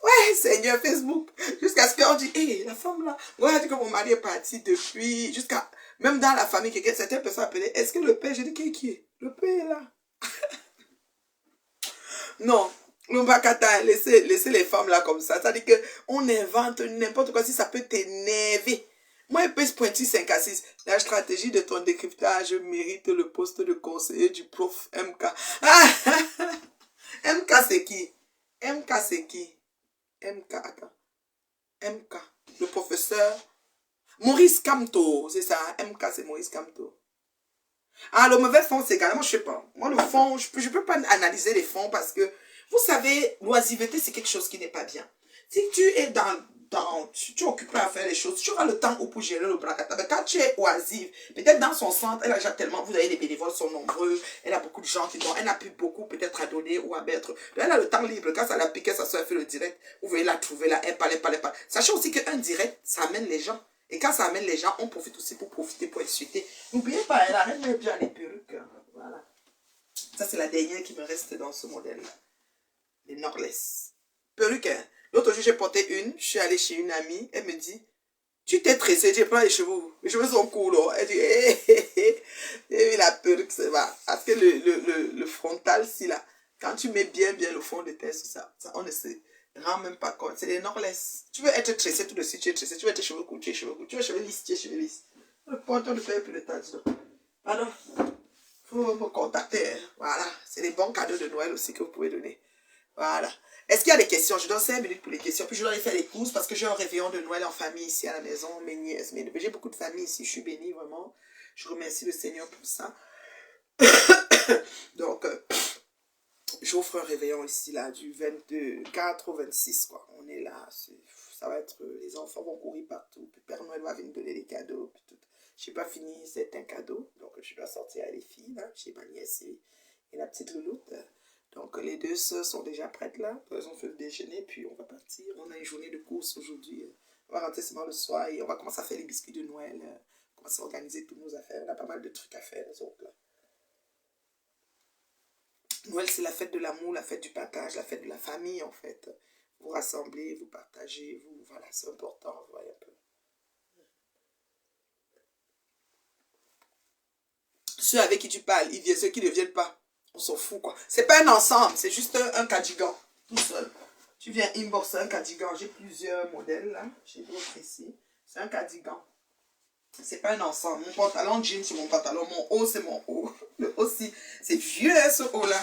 Ouais, Seigneur, Facebook. Jusqu'à ce qu'on dit, hé, la femme là. Ouais, elle dit que mon mari est parti depuis, jusqu'à, même dans la famille, certaines personnes appelaient, est-ce que le père, j'ai dit, qui est? Le père est là. Non, on va laisser les femmes là comme ça. C'est-à-dire qu'on invente n'importe quoi si ça peut t'énerver. Moi, je peux pointer 5 à 6. La stratégie de ton décryptage mérite le poste de conseiller du prof MK. Ah, MK, c'est qui? MK, c'est qui? MK, attends. MK, le professeur Maurice Kamto, c'est ça. MK, c'est Maurice Kamto. Ah, le mauvais fond, c'est également, je sais pas. Moi, le fond, je peux pas analyser les fonds parce que, vous savez, l'oisiveté, c'est quelque chose qui n'est pas bien. Si tu es tu es occupé à faire les choses, tu auras le temps pour gérer le placata. Mais quand tu es oisive, peut-être dans son centre, elle a déjà tellement, vous avez les bénévoles sont nombreux, elle a beaucoup de gens qui donnent, elle n'a plus beaucoup peut-être à donner ou à mettre. Elle a le temps libre. Quand ça l'a piqué, ça soit fait le direct, vous voyez la trouver là, elle parle. Sachez aussi qu'un direct, ça amène les gens. Et quand ça amène les gens, on profite aussi pour profiter, pour insulter. N'oubliez pas, elle arrête bien les perruques. Voilà. Ça, c'est la dernière qui me reste dans ce modèle-là. Les Norless. Perruque, hein. L'autre jour, j'ai porté une. Je suis allée chez une amie. Elle me dit, tu t'es tressée, j'ai pas les cheveux. Les cheveux sont courts, là. Elle dit, hé, hé, la perruque, ça va. Parce que le frontal, si là, quand tu mets bien le fond de tête, ça on ne se rend même pas compte. C'est les Norless. Tu veux être tressé tout de suite, tu es tressé. Tu veux être cheveux courts, tu es cheveux courts. Tu veux cheveux lisses, tu es cheveux lisses. Le porteur ne fait plus de temps, disons. Alors, il faut me contacter. Hein. Voilà. C'est les bons cadeaux de Noël aussi que vous pouvez donner. Voilà. Est-ce qu'il y a des questions? Je donne 5 minutes pour les questions. Puis je dois aller faire les courses parce que j'ai un réveillon de Noël en famille ici à la maison. Mes nièces, mes neveux. J'ai beaucoup de famille ici. Je suis bénie vraiment. Je remercie le Seigneur pour ça. Donc, j'offre un réveillon ici, là, du 24 au 26, quoi. On est là. Ça va être... Les enfants vont courir partout. Puis Père Noël va venir donner des cadeaux. Puis tout. Je n'ai pas fini certains cadeaux. Donc, je dois sortir à les filles, là. Chez ma nièce et la petite louloute. Donc, les deux sœurs sont déjà prêtes là. Elles ont fait le déjeuner, puis on va partir. On a une journée de course aujourd'hui. On va rentrer seulement le soir et on va commencer à faire les biscuits de Noël. On va s'organiser toutes nos affaires. On a pas mal de trucs à faire, les autres là. Noël, c'est la fête de l'amour, la fête du partage, la fête de la famille, en fait. Vous rassemblez, vous partagez, vous... Voilà, c'est important, vous voyez un peu. Ceux avec qui tu parles, ils viennent, ceux qui ne viennent pas. On s'en fout, quoi. C'est pas un ensemble, c'est juste un cardigan, tout seul. Tu viens inboxer un cardigan. J'ai plusieurs modèles, là. J'ai d'autres ici. C'est un cardigan. C'est pas un ensemble. Mon pantalon jean, c'est mon pantalon. Mon haut, c'est mon haut. Le haut, c'est vieux, hein, ce haut-là.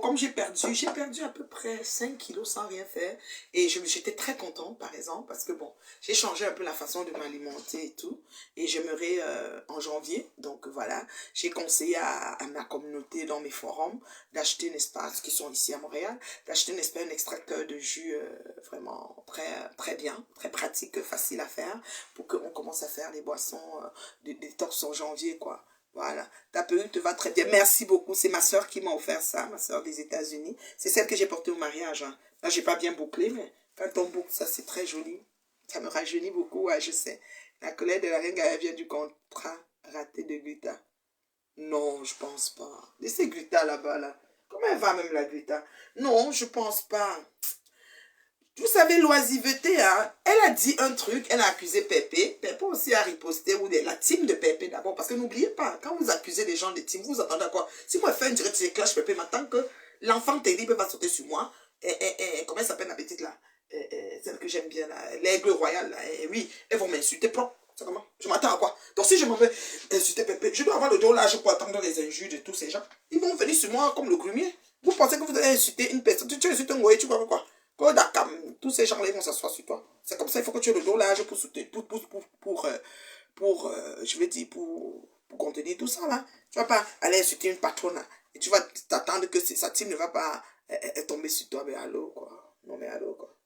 Comme j'ai perdu à peu près 5 kilos sans rien faire. Et j'étais très contente, par exemple, parce que bon, j'ai changé un peu la façon de m'alimenter et tout. Et j'aimerais en janvier, donc voilà, j'ai conseillé à ma communauté dans mes forums d'acheter, n'est-ce pas, ceux qui sont ici à Montréal, d'acheter, n'est-ce pas, un extracteur de jus vraiment très bien, très pratique, facile à faire, pour qu'on commence à faire des boissons de détox en janvier, quoi. Voilà, ta perruque te va très bien. Merci beaucoup. C'est ma soeur qui m'a offert ça, ma soeur des États-Unis. C'est celle que j'ai portée au mariage. Hein. Là, j'ai pas bien bouclé, mais quand on boucle ça, c'est très joli. Ça me rajeunit beaucoup, ouais, je sais. La colère de la reine Gaïa vient du contrat raté de Gluta. Non, je pense pas. Laissez Gluta là-bas, là. Comment elle va même, la Gluta? Non, je pense pas. Vous savez, l'oisiveté, hein, elle a dit un truc, elle a accusé Pépé. Pépé aussi a riposté, ou la team de Pépé d'abord. Parce que n'oubliez pas, quand vous accusez des gens de team, vous attendez à quoi? Si moi je fais un direct sur clash Pépé, maintenant que l'enfant terrible va sauter sur moi, comment elle s'appelle la petite là? Celle que j'aime bien là, l'aigle royal là, oui, elles vont m'insulter. C'est comment? Je m'attends à quoi? Donc si je m'en vais insulter Pépé, je dois avoir le dos large pour attendre les injures de tous ces gens. Ils vont venir sur moi comme le grumier. Vous pensez que vous allez insulter une personne? Tu insultes un goye, tu crois quoi? Tous ces gens-là vont s'asseoir sur toi. C'est comme ça, il faut que tu aies le dos large je vais dire, pour contenir tout ça, là. Tu vas pas aller insulter une patronne, là, et tu vas t'attendre que sa team ne va pas tomber sur toi. Mais allô, quoi. Non, mais allô, quoi.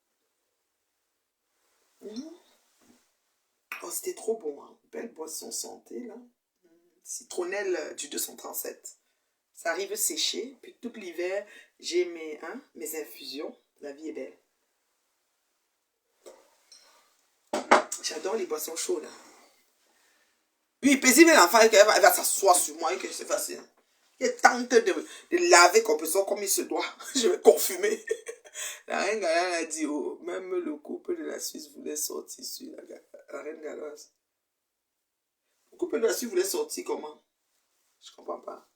Oh, c'était trop bon, hein. Belle boisson santé, là. Citronnelle du 237. Ça arrive séché, puis tout l'hiver, j'ai mes infusions. La vie est belle. J'adore les boissons chaudes. Là. Oui, paisible l'enfant, elle va s'asseoir sur moi et que c'est facile. Il tente de laver comme il se doit. Je vais confumer. La reine Galoise a dit, oh, même le couple de la Suisse voulait sortir sur la reine Galoise. Le couple de la Suisse voulait sortir comment? Je comprends pas.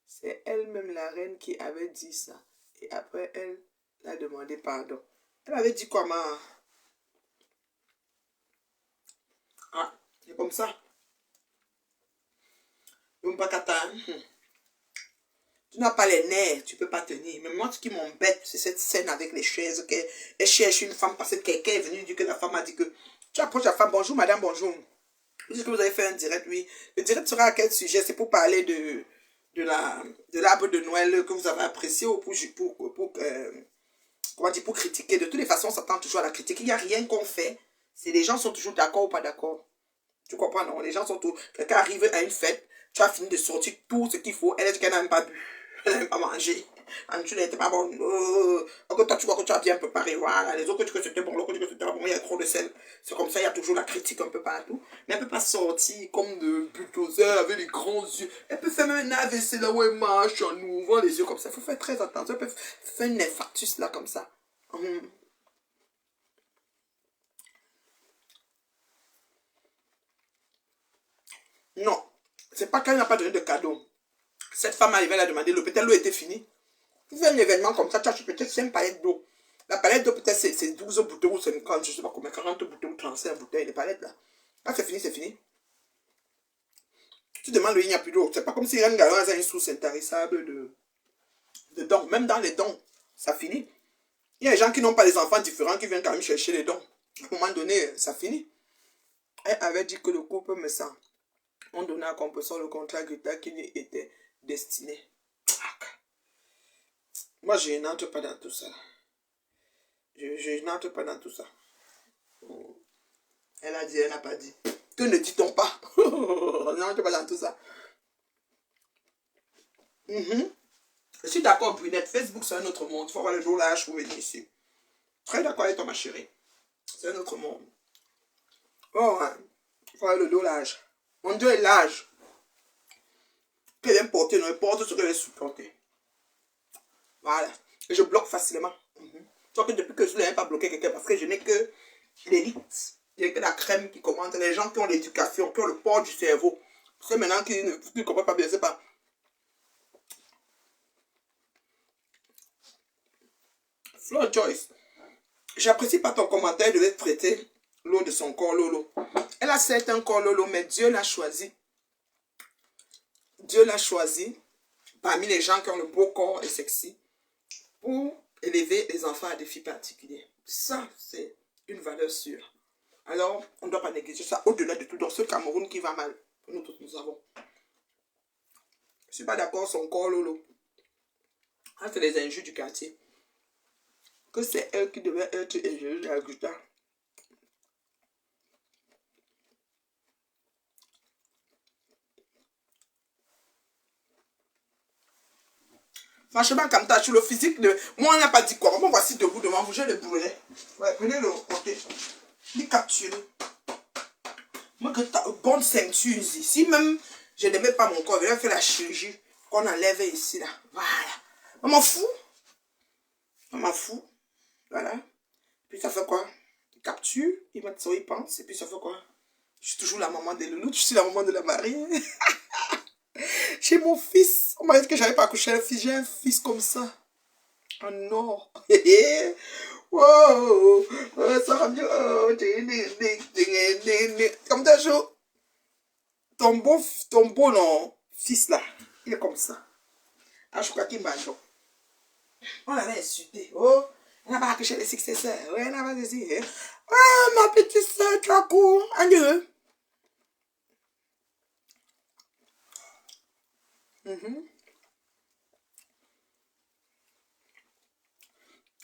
C'est elle-même la reine qui avait dit ça. Et après, elle a demandé pardon. Elle avait dit comment? Ah, c'est comme ça. Donc, pas tu n'as pas les nerfs, tu ne peux pas tenir. Mais moi, ce qui m'embête, c'est cette scène avec les chaises. Elle cherche une femme parce que quelqu'un est venu dire que la femme a dit que tu approches la femme, bonjour madame, bonjour. Vous dites que vous avez fait un direct, oui. Le direct sera à quel sujet? C'est pour parler de l'arbre de Noël que vous avez apprécié ou comment dire, pour critiquer. De toutes les façons, on s'attend toujours à la critique. Il n'y a rien qu'on fait. C'est les gens sont toujours d'accord ou pas d'accord. Tu comprends, non? Les gens sont tous... Quelqu'un arrive à une fête, tu as fini de sortir tout ce qu'il faut. Elle dit qu'elle n'a même pas bu. Elle n'a même pas mangé. Tu n'étais pas bon. Toi, tu vois que tu as bien préparé. Voilà. Les autres, que c'était bon. L'autre, que c'était pas bon. Il y a trop de sel. C'est comme ça, il y a toujours la critique un peu partout. Mais elle ne peut pas sortir comme de bulldozer avec les grands yeux. Elle peut faire même un AVC là où elle marche en ouvrant les yeux comme ça. Il faut faire très attention. Elle peut faire un infarctus là comme ça. Non. C'est pas qu'elle n'a pas donné de cadeau. Cette femme arrivée, elle a demandé, peut-être l'eau était finie. Tu fais un événement comme ça, tu as peut-être 5 palettes d'eau. La palette d'eau, peut-être c'est 12 bouteilles ou 50, je ne sais pas combien, 40 bouteilles ou 35 bouteilles, les palettes là. Quand c'est fini, c'est fini. Tu demandes, il n'y a plus d'eau. C'est pas comme si Reine Galoise a une source intarissable de dons, même dans les dons. ça finit. Il y a des gens qui n'ont pas des enfants différents qui viennent quand même chercher les dons. À un moment donné, ça finit. Elle avait dit que le couple me sent. On donnait à composition le contrat Greta qui lui était destiné. Moi, je n'entre pas dans tout ça. Je n'entre pas dans tout ça. Elle a dit, elle n'a pas dit. Que ne dit-on pas? On n'entre pas dans tout ça. Je suis d'accord, Brunette. Facebook, c'est un autre monde. Il faut avoir le dos lâche pour venir ici. Très d'accord avec toi, ma chérie. C'est un autre monde. Oh, hein. Il faut avoir le dos lâche. Mon Dieu est l'âge. Qu'elle aime porter, non, elle porte ce qu'elle est supporter. Voilà. Et je bloque facilement. Sauf que depuis que je n'ai pas bloqué quelqu'un, parce que je n'ai que l'élite. Je n'ai que la crème qui commente. Les gens qui ont l'éducation, qui ont le port du cerveau. C'est maintenant qui ne comprennent pas bien, c'est pas. Flo Joyce, j'apprécie pas ton commentaire, devait traiter l'eau de son corps Lolo. Elle a certes un corps Lolo, mais Dieu l'a choisi. Dieu l'a choisi parmi les gens qui ont le beau corps et sexy pour élever les enfants à des filles particuliers. Ça, c'est une valeur sûre. Alors, on ne doit pas négliger ça au-delà de tout. Dans ce Cameroun qui va mal, nous tous nous avons. Je ne suis pas d'accord son corps Lolo. Ça, c'est les injures du quartier. Que c'est elle qui devait être ingénieuse à Gusta. Franchement, comme ça, sur le physique de... Moi, on n'a pas dit quoi. Bon, voici debout devant vous, j'ai le brûlé. Ouais, prenez le côté. Les capturer. Moi, que tu as une bonne ceinture ici. Si même je n'aimais pas mon corps, je vais faire la chirurgie qu'on enlève ici, là. Voilà. On m'en fout. On m'en fout. Voilà. Puis ça fait quoi? Il capture, il met ça, il pense. Et puis ça fait quoi? Je suis toujours la maman de Loulou, je suis la maman de la mariée. J'ai mon fils. On m'a dit que j'avais pas accouché un fils. J'ai un fils comme ça. Oh non. Wow. Ça va mieux. Comme d'un jour. Ton beau non, fils là. Il est comme ça. Ah, je crois qu'il m'a dit. On l'avait insulté. Oh. On n'a pas accouché les successeurs. Ouais, on n'a pas dit. Ah, ma petite soeur, tu as court. Adieu.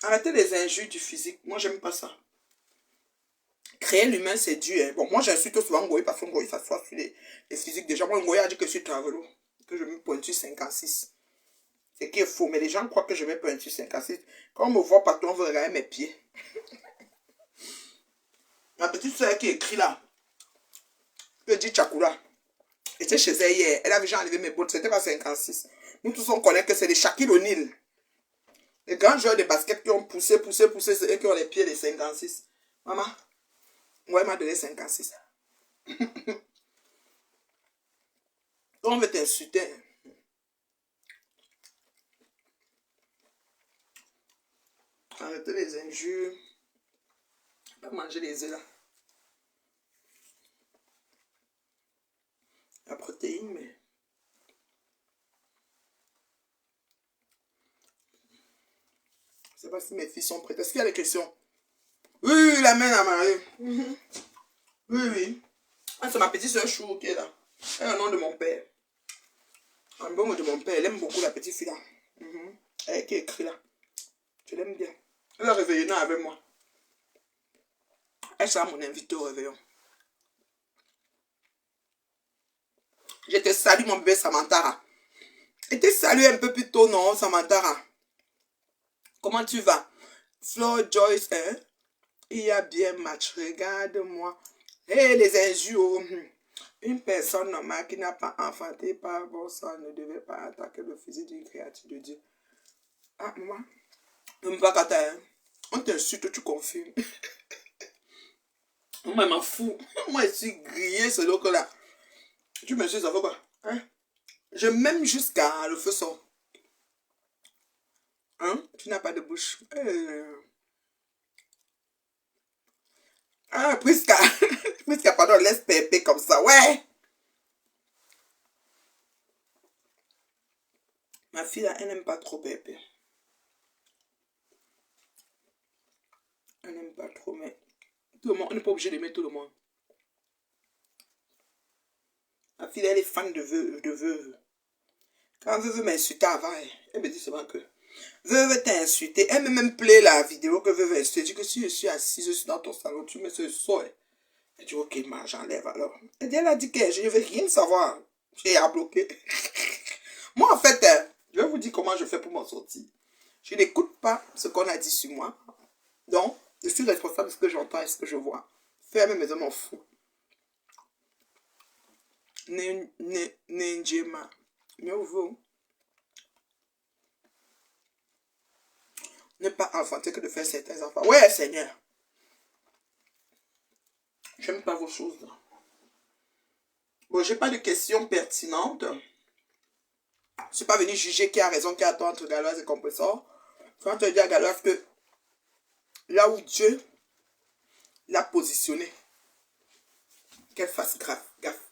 Arrêtez les injures du physique. Moi, j'aime pas ça. Créer l'humain, c'est dur. Hein. Bon, moi, j'insulte souvent Ngoï parce que Ngoï s'assoit sur les physiques des gens. Moi, Ngoï a dit que je suis travelo, que je me pointu 56. C'est qui est faux, mais les gens croient que je me pointu 56. Quand on me voit partout, on veut regarder mes pieds. Ma petite soeur qui écrit là, que dit Chakura, était chez elle hier. Elle avait déjà enlevé mes bottes, c'était pas 56. Nous tous, on connaît que c'est les Shaquille O'Neal. Les grands joueurs de basket qui ont poussé, c'est eux qui ont les pieds des 56. Maman, moi, elle m'a donné 56. On veut t'insulter. Arrêtez les injures. Pas manger les œufs là. La protéine, mais... Je ne sais pas si mes filles sont prêtes. Est-ce qu'il y a des questions? Oui, la main à Marie. Oui. Ah, c'est ma petite soeur Chou qui est là. Elle a le nom de mon père. Un bon mot de mon père. Elle aime beaucoup la petite fille là. Elle qui écrit là. Je l'aime bien. Elle a réveillé avec moi. Elle sera mon invité au réveillon. Je te salue mon bébé Samantha. Je te salue un peu plus tôt, non, Samantha. Comment tu vas? Flo Joyce, hein? Il y a bien match. Regarde-moi. Hé, les injures. Une personne normale qui n'a pas enfanté par bon sang ne devait pas attaquer le physique d'une créature de Dieu. Ah, moi? Ne me pas quand hein? On t'insulte, tu confirmes. Moi, je m'en fous. Moi, je suis grillé ce loco-là. Tu me suis, ça fait quoi? Hein? Je m'aime jusqu'à le feu sort. Hein? Tu n'as pas de bouche. Ah, Prisca. Prisca, pardon, laisse pépé comme ça. Ouais. Ma fille, là, elle n'aime pas trop pépé. Elle n'aime pas trop, mais tout le monde, on n'est pas obligé d'aimer tout le monde. Ma fille, elle est fan de veuve. Quand veuve m'insulter avant, elle me dit souvent que veuve t'a insulté. Elle me même plaît la vidéo que veuve insulté. Elle dit que si je suis assise, je suis dans ton salon, tu me sors. Elle dit ok, j'enlève alors. Elle a dit que je ne veux rien savoir. J'ai à bloquer. Moi, en fait, je vais vous dire comment je fais pour m'en sortir. Je n'écoute pas ce qu'on a dit sur moi. Donc, je suis responsable de ce que j'entends et ce que je vois. Faire mes maisons m'en fout. Ninjema. Ne pas enfanter que de faire certains enfants. Ouais, Seigneur. J'aime pas vos choses. Bon, j'ai pas de questions pertinentes. Je ne suis pas venu juger qui a raison, qui a tort entre Galoise et Compressor. Quand tu dis à Galoise que là où Dieu l'a positionné, qu'elle fasse gaffe.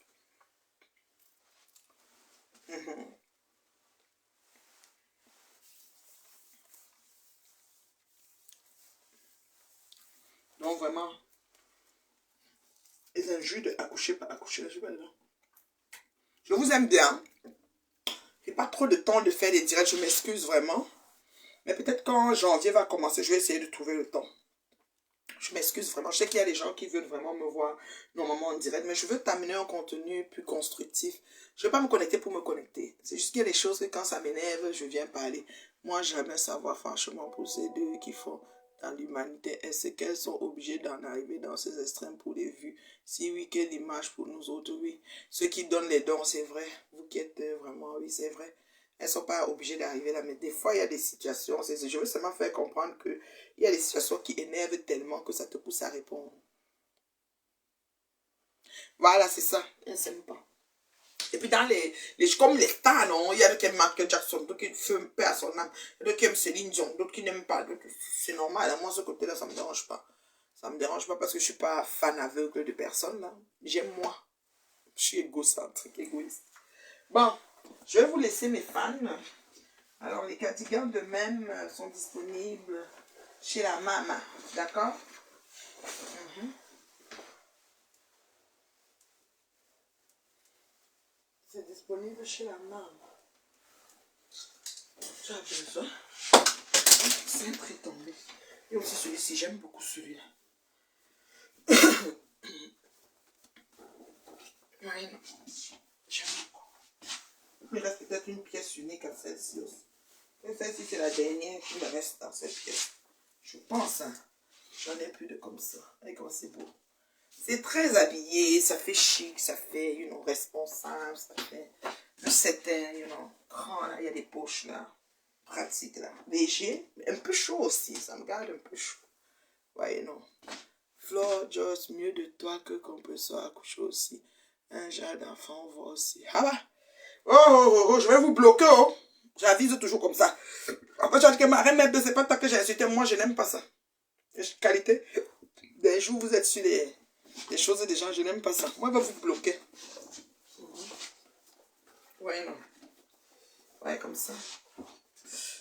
Donc vraiment, les injures de accoucher, pas accoucher, je suis pas dedans. Je vous aime bien. J'ai pas trop de temps de faire des directs, je m'excuse vraiment. Mais peut-être quand janvier va commencer, je vais essayer de trouver le temps. Je m'excuse vraiment. Je sais qu'il y a des gens qui veulent vraiment me voir normalement en direct, mais je veux t'amener un contenu plus constructif. Je ne vais pas me connecter pour me connecter. C'est juste qu'il y a des choses que quand ça m'énerve, je viens parler. Moi, j'aimerais savoir franchement pour ces deux qui font dans l'humanité, est-ce qu'elles sont obligées d'en arriver dans ces extrêmes pour les vues? Si oui, quelle image pour nous autres? Oui. Ceux qui donnent les dons, c'est vrai. Vous qui êtes vraiment, oui, c'est vrai. Elles ne sont pas obligées d'arriver là, mais des fois, il y a des situations. Je veux seulement faire comprendre qu'il y a des situations qui énervent tellement que ça te pousse à répondre. Voilà, c'est ça. Elles ne s'aiment pas. Et puis dans comme les stars, non, il y a d'autres qui aiment Michael Jackson, d'autres qui fument paix à son âme, d'autres qui aiment Céline Dion, d'autres qui n'aiment pas. C'est normal, moi, ce côté-là, ça ne me dérange pas. Ça ne me dérange pas parce que je ne suis pas fan aveugle de personne, là. J'aime moi. Je suis égocentrique, égoïste. Bon, je vais vous laisser mes fans. Alors, les cardigans de même sont disponibles chez la maman. D'accord? C'est disponible chez la maman. Tu as besoin. C'est un très tombé. Et aussi celui-ci, j'aime beaucoup celui-là. Oui, non. J'aime beaucoup. Il me reste peut-être une pièce unique à celle-ci aussi. Et celle-ci, c'est la dernière qui me reste dans cette pièce. Je pense, hein. J'en ai plus de comme ça. Regardez comment c'est beau. C'est très habillé, ça fait chic, ça fait, responsable, ça fait un certain, grand, là. Il y a des poches, là. Pratique, là. Léger, un peu chaud aussi. Ça me garde un peu chaud. Voyez, non. Flore, Joyce, mieux de toi que qu'on peut se accoucher aussi. Un genre d'enfant, on voit aussi. Ah bah! Oh, je vais vous bloquer, oh! J'avise toujours comme ça. Après, je dis que ma reine, c'est pas tant que j'ai insulté. Moi, je n'aime pas ça. Qualité. Des jours, vous êtes sur des choses des gens, je n'aime pas ça. Moi, je vais vous bloquer. Ouais, non. Ouais, comme ça.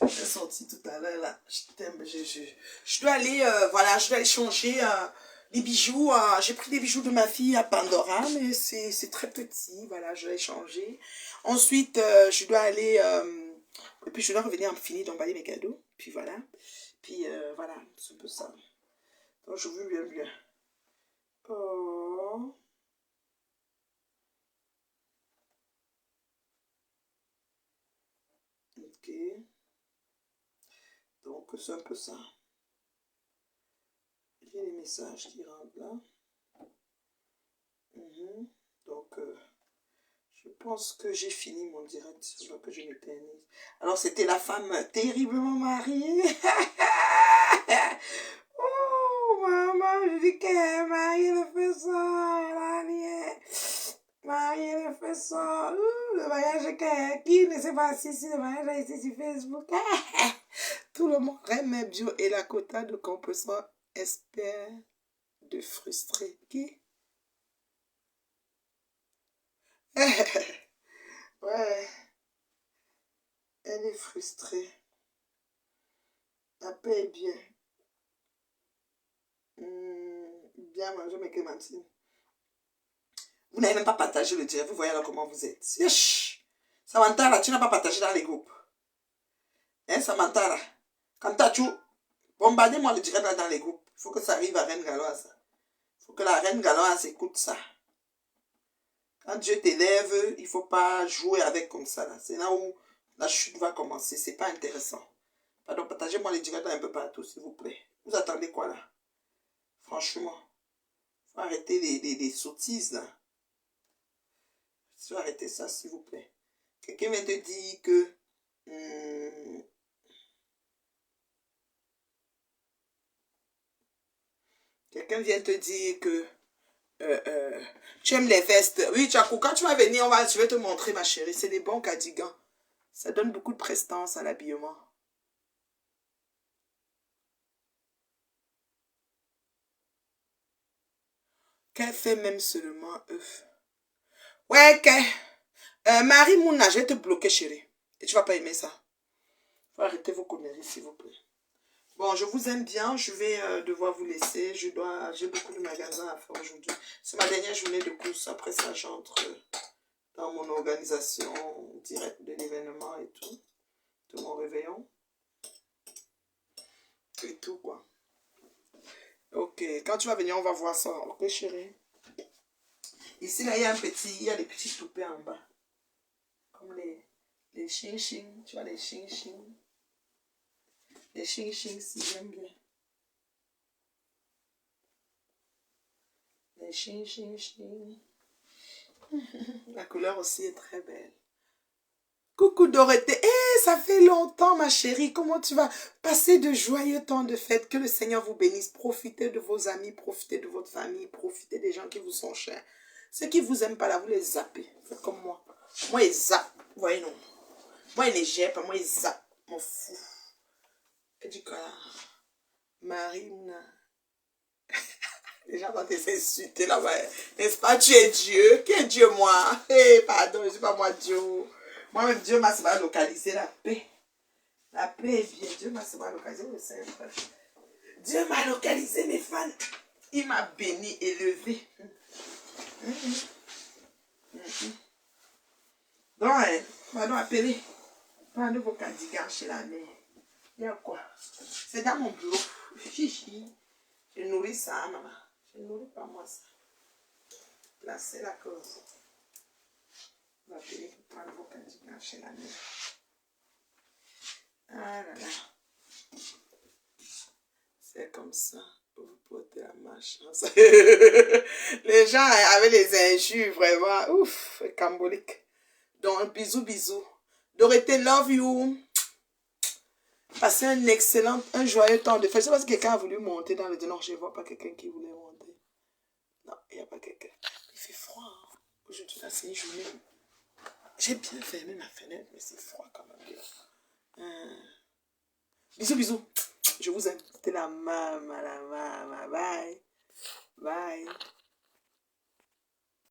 J'ai sorti tout à l'heure, là. Je t'aime. Je dois aller, voilà, je dois aller changer les bijoux. J'ai pris des bijoux de ma fille à Pandora, mais c'est très petit. Voilà, je vais changer. Ensuite, je dois aller... et puis, je dois revenir en finir d'emballer mes cadeaux. Puis, voilà. Puis, voilà, c'est un peu ça. Donc, je veux bien. Oh... Ok. Donc, c'est un peu ça. J'ai les messages qui rentrent là. Donc, je pense que j'ai fini mon direct. Je vois que je m'éternise. Alors, c'était la femme terriblement mariée. Oh, maman, je dis que Marie, elle fait ça. Elle a rien. Marie, elle fait ça. Le voyage qui ne sait pas si c'est le voyage ici sur Facebook. Tout le monde aime bio et la quota de compresseur espère de frustrer. Qui? Ouais, elle est frustrée. La paix est bien. Bien manger mes clémentines. Vous n'avez même pas partagé le direct. Vous voyez là comment vous êtes. Yesh. Samantha, là, tu n'as pas partagé dans les groupes. Hein, Samantha, là. Quand tu bombardez-moi le direct là dans les groupes. Il faut que ça arrive à Reine Galoise. Il faut que la Reine Galoise écoute ça. Quand Dieu t'élève, il ne faut pas jouer avec comme ça. C'est là où la chute va commencer. Ce n'est pas intéressant. Pardon, partagez-moi les directs un peu partout, s'il vous plaît. Vous attendez quoi là? Franchement. Il faut arrêter les sottises là. Il faut arrêter ça, s'il vous plaît. Quelqu'un vient te dire que... quelqu'un vient te dire que... tu aimes les vestes. Oui, Tchakou, quand tu vas venir, je vais te montrer, ma chérie. C'est des bons cardigans. Ça donne beaucoup de prestance à l'habillement. Qu'elle fait même seulement œuf. Ouais, Marie Mouna, je vais te bloquer, chérie. Et tu vas pas aimer ça. Faut arrêter vos conneries, s'il vous plaît. Bon, je vous aime bien. Je vais devoir vous laisser. J'ai beaucoup de magasins à faire aujourd'hui. C'est ma dernière journée de course. Après ça, j'entre dans mon organisation directe de l'événement et tout. De mon réveillon. Et tout, quoi. Ok. Quand tu vas venir, on va voir ça. Ok, chérie? Ici, là, il y a des petits poupées en bas. Comme les ching-ching. Tu vois, les ching-ching. Les ching-ching, si j'aime bien. Les ching-ching-ching. La couleur aussi est très belle. Coucou Dorothée. Ça fait longtemps, ma chérie. Comment tu vas? Passer de joyeux temps de fête. Que le Seigneur vous bénisse. Profitez de vos amis, profitez de votre famille, profitez des gens qui vous sont chers. Ceux qui vous aiment pas là, vous les zappez. Faites comme moi. Moi, ils zappent. Vous voyez, non? Moi, ils les gèrent pas. Moi, ils zappent. M'en fous. Et du coup, là, Marina. Les gens vont t'insulter là-bas. N'est-ce pas? Tu es Dieu. Qui est Dieu, moi? Pardon, je ne suis pas moi, Dieu. Moi-même, Dieu m'a localisé la paix. La paix est bien. Dieu m'a localisé le Saint-Frère. Dieu m'a localisé mes fans. Il m'a béni, élevé. Donc, pardon, appelez. Pas un nouveau cardigan chez la mère. Il y a quoi? C'est dans mon bureau. Chichi. Je nourris ça, maman. Je ne nourris pas moi ça. Là, c'est la cause. On va appeler pour un nouveau cardigan chez la mère. Ah là là. C'est comme ça. Vous portez la malchance. Les gens avaient les injures, vraiment. Ouf, cambolique. Donc, bisous, bisous. Dorothée, love you. Passez un joyeux temps de fête. Je sais pas si quelqu'un a voulu monter dans le dîner. Non, je ne vois pas quelqu'un qui voulait monter. Non, il n'y a pas quelqu'un. Il fait froid. Hein. Aujourd'hui, là, c'est une journée. J'ai bien fermé ma fenêtre, mais c'est froid quand même. Bisous, bisous. Je vous aime. C'était la maman, la maman. Bye. Bye.